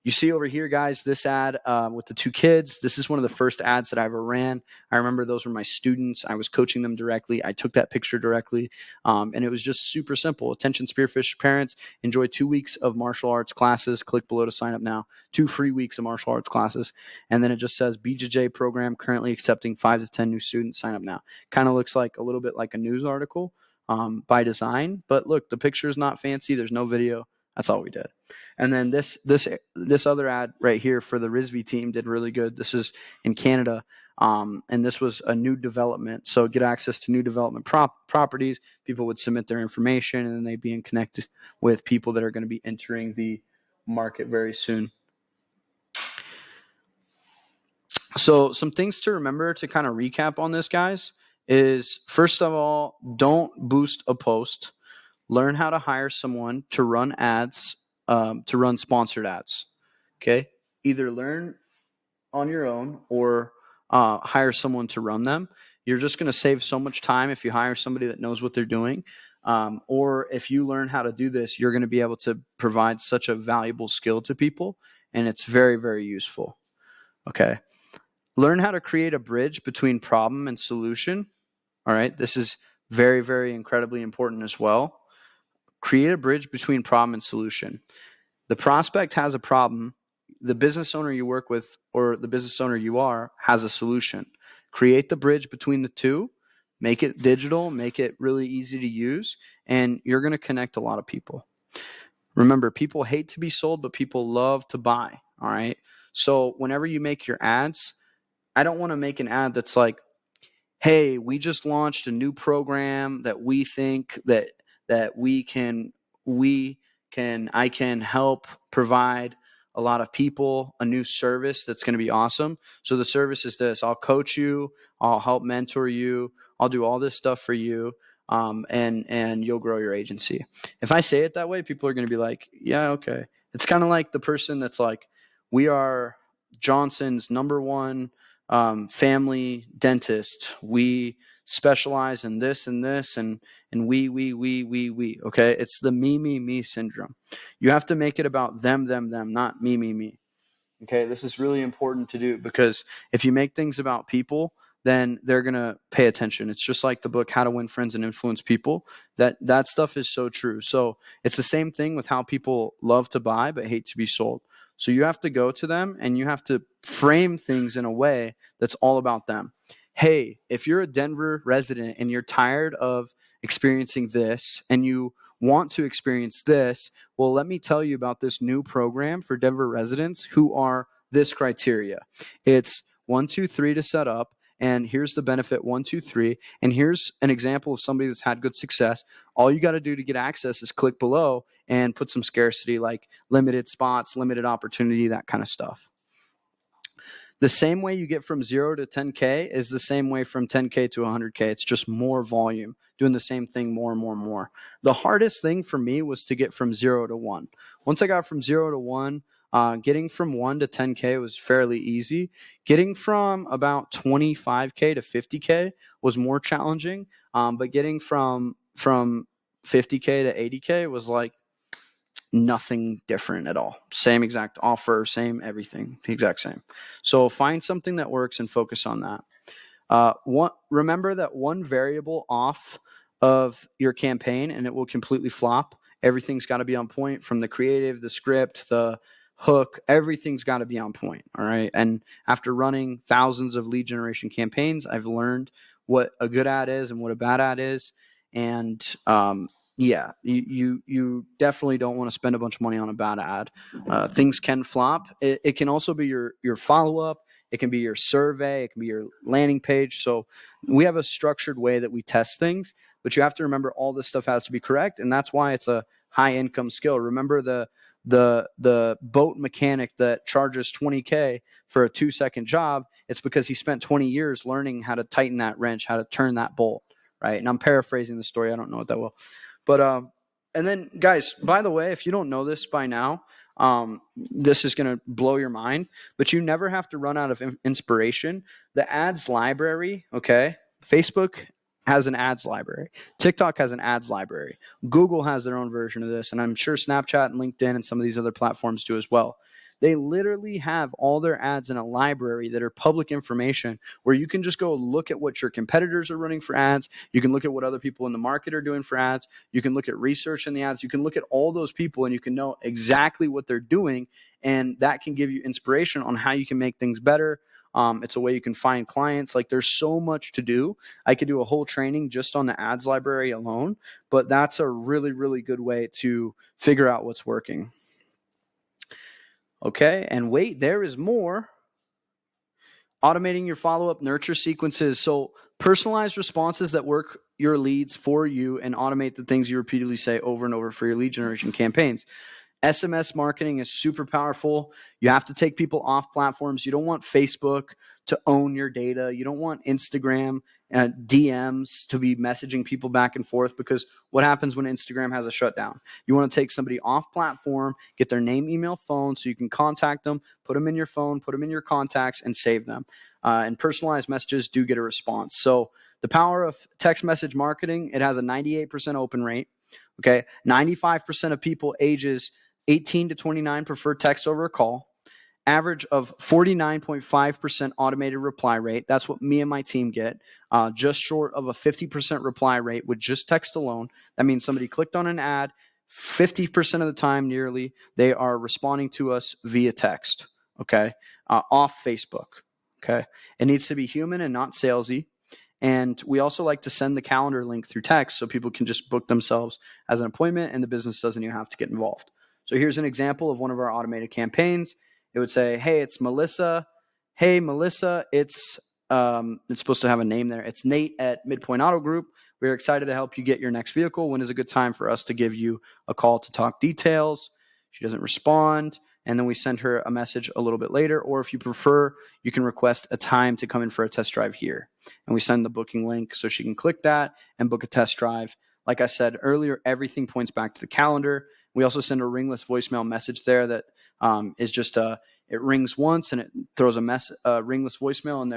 You see over here, guys, this ad with the 2 kids. This is one of the first ads that I ever ran. I remember those were my students. I was coaching them directly. I took that picture directly, and it was just super simple. Attention Spearfish parents, enjoy 2 weeks of martial arts classes. Click below to sign up now. 2 free weeks of martial arts classes. And then it just says BJJ program currently accepting 5 to 10 new students. Sign up now. Kind of looks like a little bit like a news article by design. But look, the picture is not fancy. There's no video. That's all we did. And then this other ad right here for the RISV team did really good. This is in Canada, and this was a new development. So get access to new development properties. People would submit their information, and then they'd be in connect with people that are going to be entering the market very soon. So some things to remember to kind of recap on this, guys, is first of all, don't boost a post. Learn how to hire someone to run ads, to run sponsored ads. Okay. Either learn on your own or hire someone to run them. You're just going to save so much time if you hire somebody that knows what they're doing. Or if you learn how to do this, you're going to be able to provide such a valuable skill to people. And it's very, very useful. Okay. Learn how to create a bridge between problem and solution. All right. This is very, very incredibly important as well. Create a bridge between problem and solution. The prospect has a problem. The business owner you work with or the business owner you are has a solution. Create the bridge between the two. Make it digital. Make it really easy to use. And you're going to connect a lot of people. Remember, people hate to be sold, but people love to buy. All right. So whenever you make your ads, I don't want to make an ad that's like, hey, we just launched a new program that we think that I can help provide a lot of people a new service that's going to be awesome. So the service is this: I'll coach you, I'll help mentor you, I'll do all this stuff for you, and you'll grow your agency. If I say it that way, people are going to be like, yeah, okay. It's kind of like the person that's like, we are Johnson's #1 family dentist. We specialize in this and this, and we. Okay, it's the me syndrome. You have to make it about them, not me. Okay, this is really important to do, because if you make things about people, then they're gonna pay attention. It's just like the book How to Win Friends and Influence People. That stuff is so true. So it's the same thing with how people love to buy but hate to be sold. So you have to go to them and you have to frame things in a way that's all about them. Hey, if you're a Denver resident and you're tired of experiencing this and you want to experience this, well, let me tell you about this new program for Denver residents who are this criteria. It's 1, 2, 3 to set up. And here's the benefit 1, 2, 3. And here's an example of somebody that's had good success. All you got to do to get access is click below and put some scarcity, like limited spots, limited opportunity, that kind of stuff. The same way you get from 0 to 10K is the same way from 10K to 100K. It's just more volume, doing the same thing more and more and more. The hardest thing for me was to get from 0 to 1. Once I got from 0 to 1, getting from 1 to 10K was fairly easy. Getting from about 25K to 50K was more challenging. But getting from 50K to 80K was like Nothing different at all. Same exact offer, same everything, the exact same. So find something that works and focus on that. Remember that one variable off of your campaign and it will completely flop. Everything's got to be on point, from the creative, the script, the hook. Everything's got to be on point. All right. And after running thousands of lead generation campaigns, I've learned what a good ad is and what a bad ad is. And yeah, you definitely don't want to spend a bunch of money on a bad ad. Things can flop. It can also be your follow up. It can be your survey. It can be your landing page. So we have a structured way that we test things, but you have to remember all this stuff has to be correct, and that's why it's a high income skill. Remember the boat mechanic that charges $20K for a 2-second job. It's because he spent 20 years learning how to tighten that wrench, how to turn that bolt, right? And I'm paraphrasing the story. I don't know it that well, but and then guys, by the way, if you don't know this by now, this is going to blow your mind, but you never have to run out of inspiration. The ads library, okay? Facebook has an ads library. TikTok has an ads library. Google has their own version of this, and I'm sure Snapchat and LinkedIn and some of these other platforms do as well. They literally have all their ads in a library that are public information where you can just go look at what your competitors are running for ads. You can look at what other people in the market are doing for ads. You can look at research in the ads. You can look at all those people and you can know exactly what they're doing. And that can give you inspiration on how you can make things better. It's a way you can find clients. Like, there's so much to do. I could do a whole training just on the ads library alone, but that's a really, really good way to figure out what's working. Okay, and wait, there is more. Automating your follow-up nurture sequences. So personalized responses that work your leads for you and automate the things you repeatedly say over and over for your lead generation campaigns. SMS marketing is super powerful. You have to take people off platforms. You don't want Facebook to own your data. You don't want Instagram DMs to be messaging people back and forth, because what happens when Instagram has a shutdown? You want to take somebody off platform, get their name, email, phone, so you can contact them, put them in your phone, put them in your contacts, and save them. And personalized messages do get a response. So the power of text message marketing, it has a 98% open rate. Okay, 95% of people ages 18 to 29 prefer text over a call. Average of 49.5% automated reply rate. That's what me and my team get. Just short of a 50% reply rate with just text alone. That means somebody clicked on an ad. 50% of the time, nearly, they are responding to us via text. Okay, off Facebook. Okay, it needs to be human and not salesy. And we also like to send the calendar link through text so people can just book themselves as an appointment and the business doesn't even have to get involved. So here's an example of one of our automated campaigns. It would say, hey, it's Melissa. Hey, Melissa, it's supposed to have a name there. It's Nate at Midpoint Auto Group. We're excited to help you get your next vehicle. When is a good time for us to give you a call to talk details? She doesn't respond. And then we send her a message a little bit later. Or if you prefer, you can request a time to come in for a test drive here. And we send the booking link so she can click that and book a test drive. Like I said earlier, everything points back to the calendar. We also send a ringless voicemail message there that is just it rings once and it throws a ringless voicemail in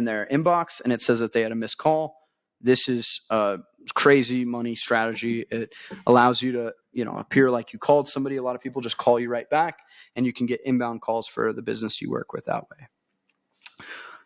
their inbox, and it says that they had a missed call. This is a crazy money strategy. It allows you to, appear like you called somebody. A lot of people just call you right back, and you can get inbound calls for the business you work with that way.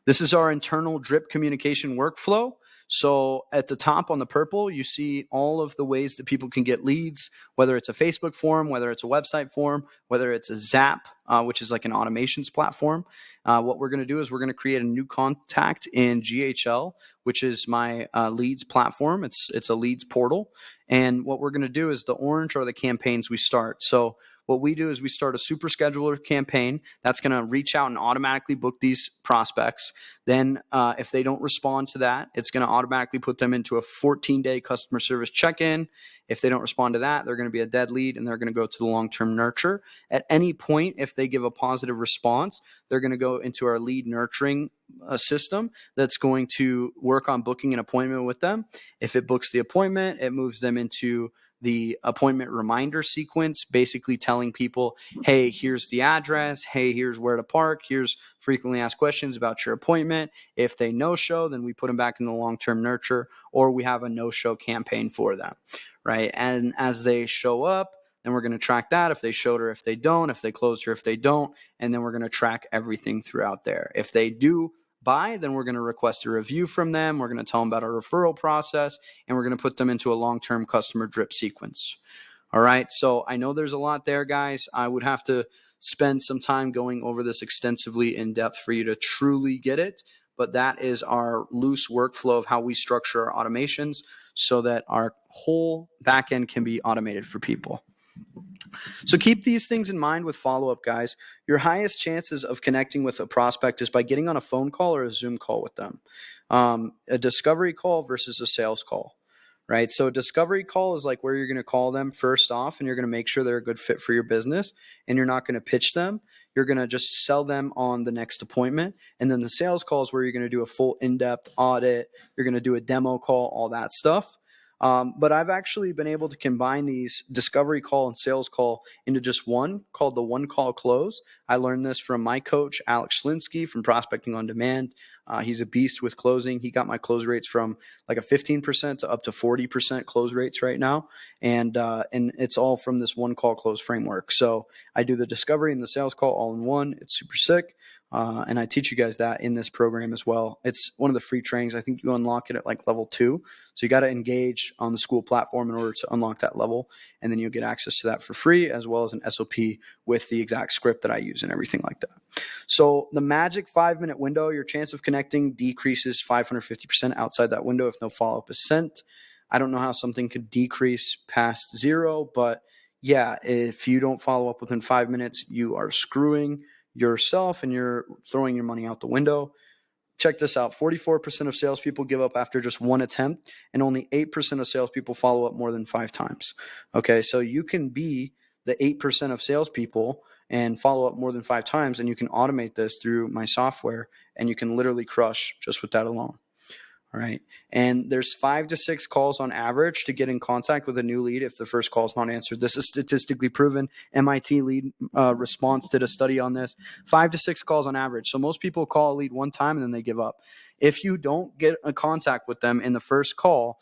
This is our internal drip communication workflow. So at the top on the purple, you see all of the ways that people can get leads, whether it's a Facebook form, whether it's a website form, whether it's a Zap, which is like an automations platform. What we're going to do is we're going to create a new contact in GHL, which is my leads platform. It's a leads portal. And what we're going to do is the orange are the campaigns we start. So what we do is we start a super scheduler campaign that's going to reach out and automatically book these prospects. Then if they don't respond to that, it's going to automatically put them into a 14-day customer service check-in. If they don't respond to that, they're going to be a dead lead and they're going to go to the long-term nurture. At any point, if they give a positive response, they're going to go into our lead nurturing a system that's going to work on booking an appointment with them. If it books the appointment, it moves them into the appointment reminder sequence, basically telling people, hey, here's the address. Hey, here's where to park. Here's frequently asked questions about your appointment. If they no-show, then we put them back in the long-term nurture, or we have a no-show campaign for them, right? And as they show up, then we're going to track that, if they showed or if they don't, if they closed or if they don't, and then we're going to track everything throughout there. If they do buy, then we're going to request a review from them. We're going to tell them about our referral process, and we're going to put them into a long-term customer drip sequence. All right. So I know there's a lot there, guys. I would have to spend some time going over this extensively in depth for you to truly get it. But that is our loose workflow of how we structure our automations so that our whole backend can be automated for people. So keep these things in mind with follow-up, guys. Your highest chances of connecting with a prospect is by getting on a phone call or a Zoom call with them. A discovery call versus a sales call, right? So a discovery call is like where you're going to call them first off, and you're going to make sure they're a good fit for your business, and you're not going to pitch them. You're going to just sell them on the next appointment. And then the sales call is where you're going to do a full in-depth audit. You're going to do a demo call, all that stuff. But I've actually been able to combine these discovery call and sales call into just one, called the one call close. I learned this from my coach, Alex Schlinsky, from Prospecting on Demand. He's a beast with closing. He got my close rates from like a 15% to up to 40% close rates right now. And it's all from this one call close framework. So I do the discovery and the sales call all in one. It's super sick. And I teach you guys that in this program as well. It's one of the free trainings. I think you unlock it at like level 2. So you got to engage on the SKOOL platform in order to unlock that level. And then you'll get access to that for free, as well as an SOP with the exact script that I use and everything like that. So the magic 5-minute window, your chance of connecting decreases 550% outside that window if no follow-up is sent. I don't know how something could decrease past 0, but yeah, if you don't follow up within 5 minutes, you are screwing yourself and you're throwing your money out the window. Check this out. 44% of salespeople give up after just one attempt, and only 8% of salespeople follow up more than 5 times. Okay, so you can be the 8% of salespeople and follow up more than 5 times, and you can automate this through my software, and you can literally crush just with that alone. All right. And there's 5 to 6 calls on average to get in contact with a new lead if the first call is not answered. This is statistically proven. MIT lead response did a study on this. 5 to 6 calls on average. So most people call a lead one time and then they give up. If you don't get a contact with them in the first call,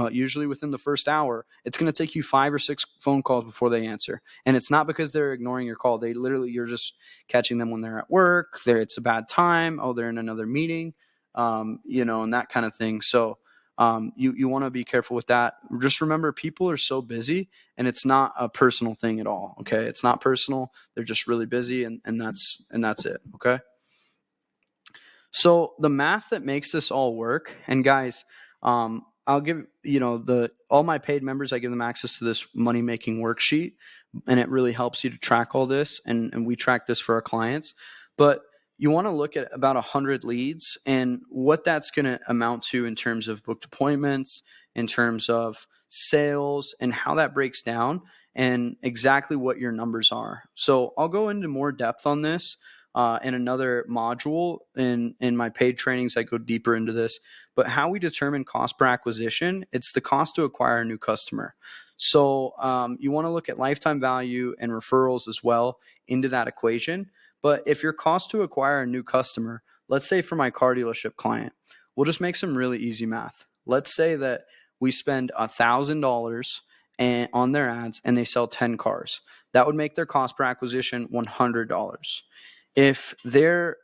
usually within the first hour, it's going to take you 5 or 6 phone calls before they answer. And it's not because they're ignoring your call. They literally, you're just catching them when they're at work. It's a bad time. Oh, they're in another meeting. And that kind of thing. So you want to be careful with that. Just remember, people are so busy, and it's not a personal thing at all. Okay. It's not personal. They're just really busy, and that's it. Okay. So the math that makes this all work, and guys, I'll give, all my paid members, I give them access to this money making worksheet, and it really helps you to track all this. And we track this for our clients, but you want to look at about 100 leads and what that's going to amount to in terms of booked appointments, in terms of sales, and how that breaks down, and exactly what your numbers are. So I'll go into more depth on this in another module in my paid trainings. I go deeper into this, but how we determine cost per acquisition, it's the cost to acquire a new customer. So you want to look at lifetime value and referrals as well into that equation. But if your cost to acquire a new customer, let's say for my car dealership client, we'll just make some really easy math. Let's say that we spend $1,000 on their ads and they sell 10 cars. That would make their cost per acquisition $100. If their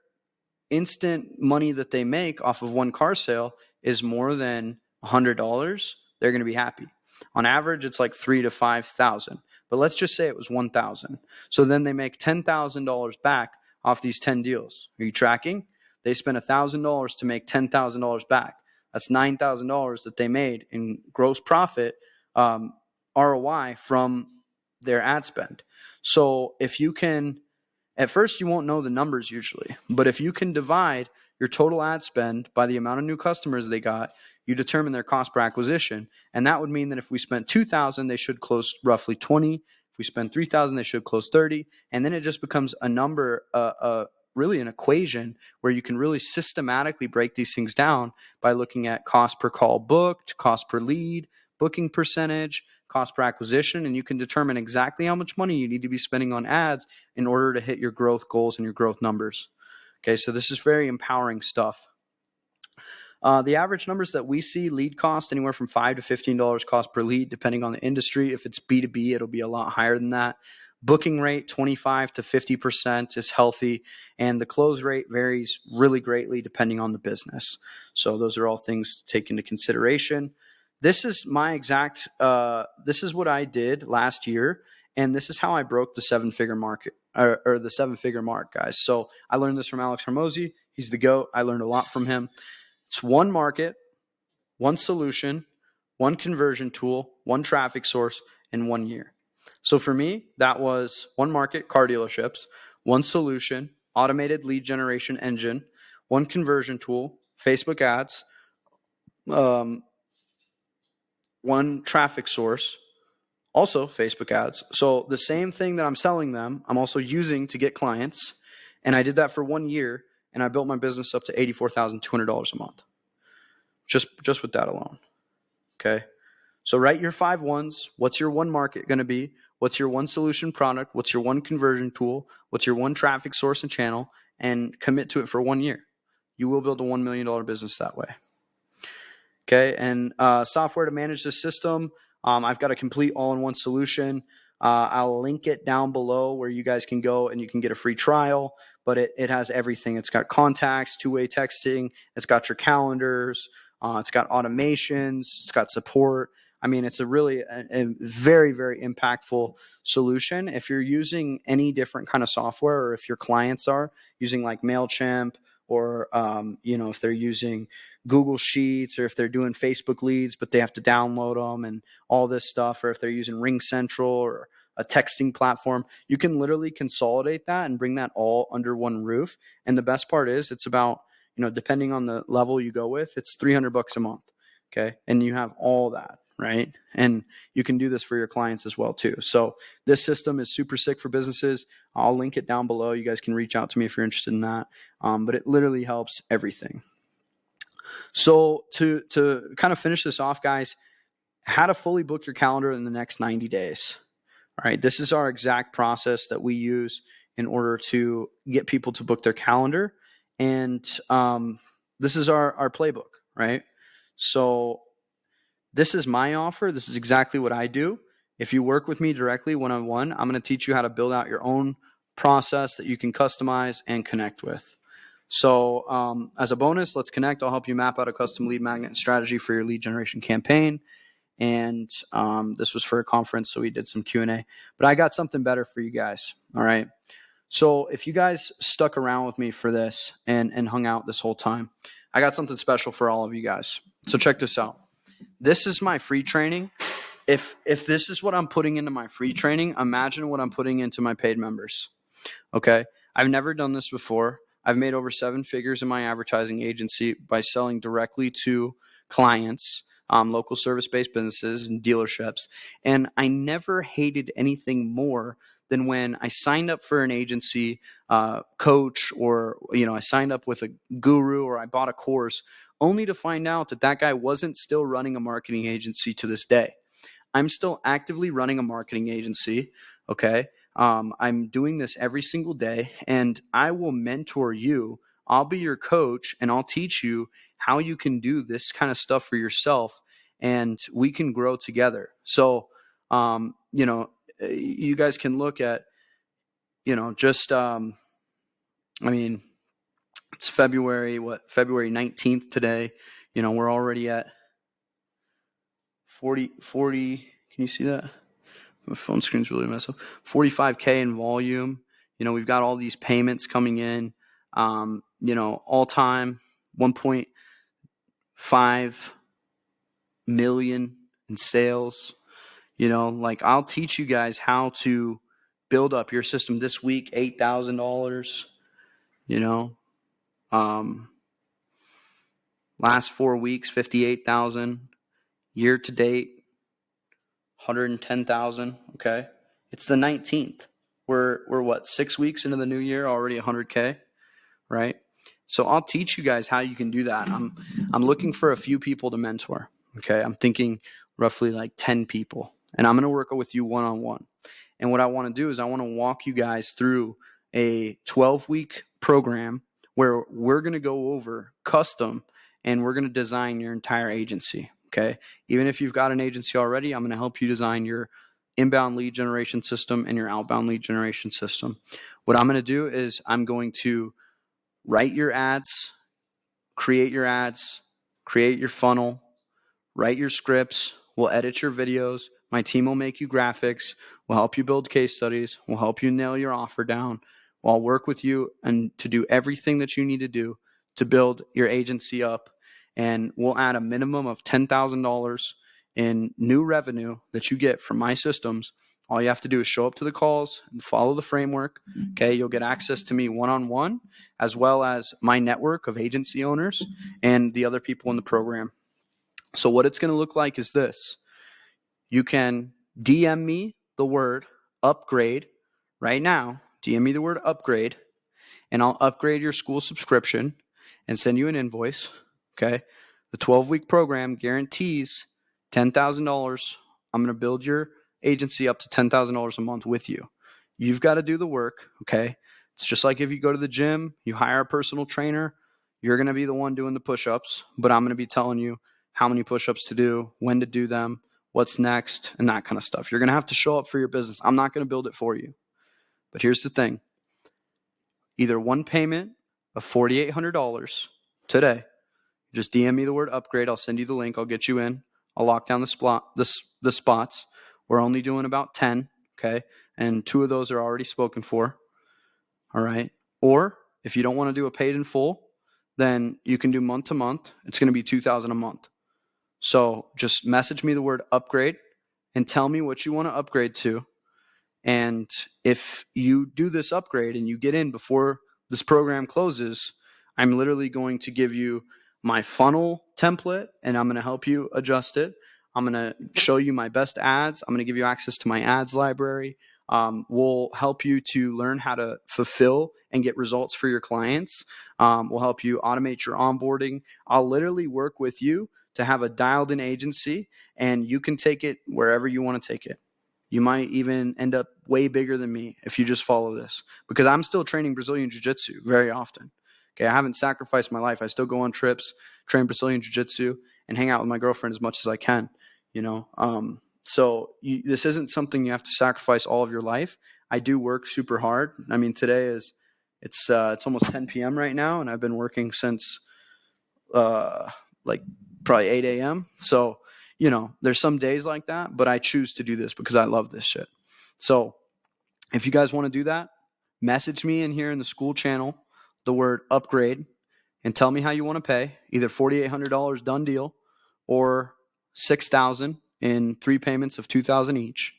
instant money that they make off of one car sale is more than $100, they're going to be happy. On average, it's like $3,000 to $5,000. But let's just say it was $1,000. So then they make $10,000 back off these 10 deals. Are you tracking? They spent $1,000 to make $10,000 back. That's $9,000 that they made in gross profit ROI from their ad spend. So if you can, at first you won't know the numbers usually, but if you can divide your total ad spend by the amount of new customers they got, you determine their cost per acquisition. And that would mean that if we spent $2,000, they should close roughly 20. If we spend $3,000, they should close 30. And then it just becomes a number, really an equation where you can really systematically break these things down by looking at cost per call booked, cost per lead, booking percentage, cost per acquisition, and you can determine exactly how much money you need to be spending on ads in order to hit your growth goals and your growth numbers. Okay, so this is very empowering stuff. The average numbers that we see, lead cost anywhere from $5 to $15 cost per lead, depending on the industry. If it's B2B, it'll be a lot higher than that. Booking rate, 25 to 50% is healthy, and the close rate varies really greatly depending on the business. So those are all things to take into consideration. This is my exact, this is what I did last year, and this is how I broke the seven-figure market, or the seven-figure mark, guys. So I learned this from Alex Hormozi. He's the GOAT. I learned a lot from him. It's one market, one solution, one conversion tool, one traffic source, in 1 year. So for me, that was one market, car dealerships, one solution, automated lead generation engine, one conversion tool, Facebook ads, one traffic source, also Facebook ads. So the same thing that I'm selling them, I'm also using to get clients. And I did that for 1 year, and I built my business up to $84,200 a month. Just with that alone. Okay. So write your 5 ones. What's your one market going to be? What's your one solution product? What's your one conversion tool? What's your one traffic source and channel? And commit to it for 1 year. You will build a $1 million business that way. Okay. And software to manage this system. I've got a complete all-in-one solution. I'll link it down below where you guys can go and you can get a free trial, but it has everything. It's got contacts, two-way texting. It's got your calendars. It's got automations. It's got support. I mean, it's a very, very impactful solution. If you're using any different kind of software, or if your clients are using like MailChimp, or if they're using Google Sheets, or if they're doing Facebook leads, but they have to download them and all this stuff, or if they're using Ring Central or a texting platform, you can literally consolidate that and bring that all under one roof. And the best part is it's about, depending on the level you go with, it's $300 a month. Okay. And you have all that, right? And you can do this for your clients as well too. So this system is super sick for businesses. I'll link it down below. You guys can reach out to me if you're interested in that. But it literally helps everything. So to kind of finish this off, guys, how to fully book your calendar in the next 90 days. All right. This is our exact process that we use in order to get people to book their calendar. And this is our playbook, right? So this is my offer. This is exactly what I do. If you work with me directly one-on-one, I'm going to teach you how to build out your own process that you can customize and connect with. So as a bonus, let's connect. I'll help you map out a custom lead magnet strategy for your lead generation campaign. And this was for a conference, so we did some Q&A. But I got something better for you guys, all right? So if you guys stuck around with me for this and hung out this whole time, I got something special for all of you guys. So check this out. This is my free training. If this is what I'm putting into my free training, imagine what I'm putting into my paid members. Okay? I've never done this before. I've made over 7 figures in my advertising agency by selling directly to clients, local service-based businesses and dealerships. And I never hated anything more than when I signed up for an agency coach, or I signed up with a guru, or I bought a course, only to find out that guy wasn't still running a marketing agency to this day. I'm still actively running a marketing agency. Okay. I'm doing this every single day, and I will mentor you. I'll be your coach, and I'll teach you how you can do this kind of stuff for yourself, and we can grow together. So, you guys can look at, it's February 19th today. We're already at 40. Can you see that? My phone screen's really messed up. 45K in volume. We've got all these payments coming in. All time 1.5 million in sales. I'll teach you guys how to build up your system this week. $8,000. Last 4 weeks, 58,000. Year to date, 110,000. Okay. It's the 19th. We're what, 6 weeks into the new year, already 100K. right? So I'll teach you guys how you can do that. I'm looking for a few people to mentor. Okay. I'm thinking roughly like 10 people, and I'm going to work with you one-on-one. And what I want to do is I want to walk you guys through a 12-week program where we're going to go over custom and we're going to design your entire agency. Okay. Even if you've got an agency already, I'm going to help you design your inbound lead generation system and your outbound lead generation system. What I'm going to do is I'm going to write your ads, create your funnel, write your scripts. We'll edit your videos. My team will make you graphics. We'll help you build case studies. We'll help you nail your offer down. I'll work with you and to do everything that you need to do to build your agency up. And we'll add a minimum of $10,000 in new revenue that you get from my systems. All you have to do is show up to the calls and follow the framework. Okay, you'll get access to me one-on-one, as well as my network of agency owners and the other people in the program. So what it's going to look like is this. You can DM me the word upgrade right now. DM me the word upgrade, and I'll upgrade your school subscription and send you an invoice. Okay. The 12-week program guarantees $10,000. I'm going to build your agency up to $10,000 a month with you. You've got to do the work. Okay. It's just like if you go to the gym, you hire a personal trainer, you're going to be the one doing the push-ups, but I'm going to be telling you how many push-ups to do, when to do them, what's next, and that kind of stuff. You're going to have to show up for your business. I'm not going to build it for you. But here's the thing. Either one payment of $4,800 today. Just DM me the word upgrade. I'll send you the link. I'll get you in. I'll lock down the spots. We're only doing about 10, okay? And 2 of those are already spoken for, all right? Or if you don't want to do a paid in full, then you can do month to month. It's going to be $2,000 a month. So just message me the word upgrade and tell me what you want to upgrade to. And if you do this upgrade and you get in before this program closes, I'm literally going to give you my funnel template and I'm going to help you adjust it. I'm going to show you my best ads. I'm going to give you access to my ads library. We'll help you to learn how to fulfill and get results for your clients. We'll help you automate your onboarding. I'll literally work with you to have a dialed in agency, and you can take it wherever you want to take it. You might even end up way bigger than me if you just follow this, because I'm still training Brazilian Jiu-Jitsu very often. Okay, I haven't sacrificed my life. I still go on trips, train Brazilian Jiu-Jitsu, and hang out with my girlfriend as much as I can, this isn't something you have to sacrifice all of your life. I do work super hard. I mean, today it's almost 10 p.m. right now, and I've been working since probably 8 a.m. So, there's some days like that, but I choose to do this because I love this shit. So if you guys want to do that, message me in here in the SKOOL channel, the word upgrade, and tell me how you want to pay. Either $4,800 done deal or $6,000 in 3 payments of $2,000 each.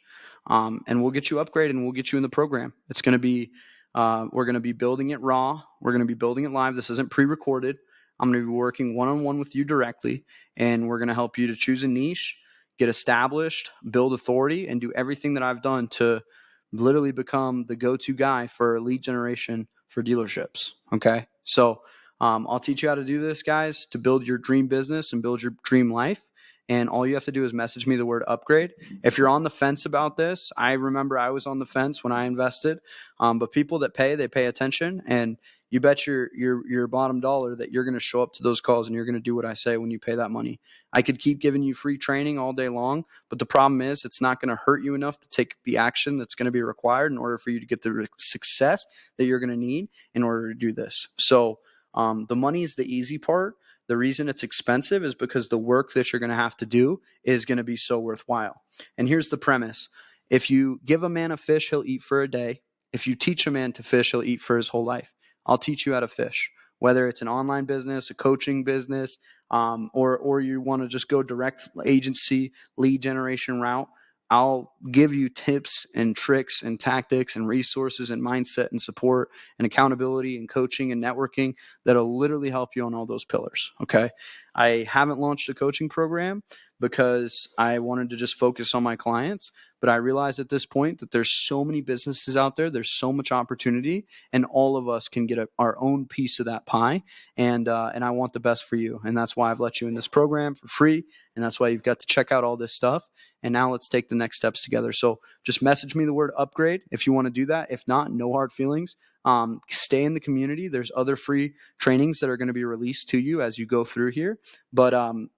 And we'll get you upgraded and we'll get you in the program. It's going to be, we're going to be building it raw. We're going to be building it live. This isn't pre-recorded. I'm going to be working one-on-one with you directly, and we're going to help you to choose a niche, get established, build authority, and do everything that I've done to literally become the go-to guy for lead generation for dealerships. Okay. So I'll teach you how to do this, guys, to build your dream business and build your dream life. And all you have to do is message me the word upgrade. If you're on the fence about this, I remember I was on the fence when I invested. But people that pay, they pay attention, and you bet your bottom dollar that you're going to show up to those calls and you're going to do what I say when you pay that money. I could keep giving you free training all day long, but the problem is it's not going to hurt you enough to take the action that's going to be required in order for you to get the success that you're going to need in order to do this. So the money is the easy part. The reason it's expensive is because the work that you're going to have to do is going to be so worthwhile. And here's the premise. If you give a man a fish, he'll eat for a day. If you teach a man to fish, he'll eat for his whole life. I'll teach you how to fish, whether it's an online business, a coaching business, or you want to just go direct agency lead generation route. I'll give you tips and tricks and tactics and resources and mindset and support and accountability and coaching and networking that'll literally help you on all those pillars. Okay. I haven't launched a coaching program, because I wanted to just focus on my clients. But I realized at this point that there's so many businesses out there, there's so much opportunity, and all of us can get our own piece of that pie. And I want the best for you, and that's why I've let you in this program for free, and that's why you've got to check out all this stuff. And now let's take the next steps together. So just message me the word upgrade if you want to do that. If not, no hard feelings. Stay in the community. There's other free trainings that are going to be released to you as you go through here. But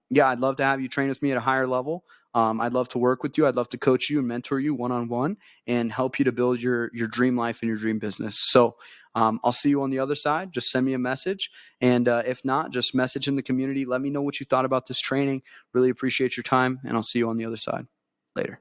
yeah, I'd love to have you train with me at a higher level. I'd love to work with you. I'd love to coach you and mentor you one-on-one and help you to build your dream life and your dream business. So I'll see you on the other side. Just send me a message. And if not, just message in the community. Let me know what you thought about this training. Really appreciate your time. And I'll see you on the other side. Later.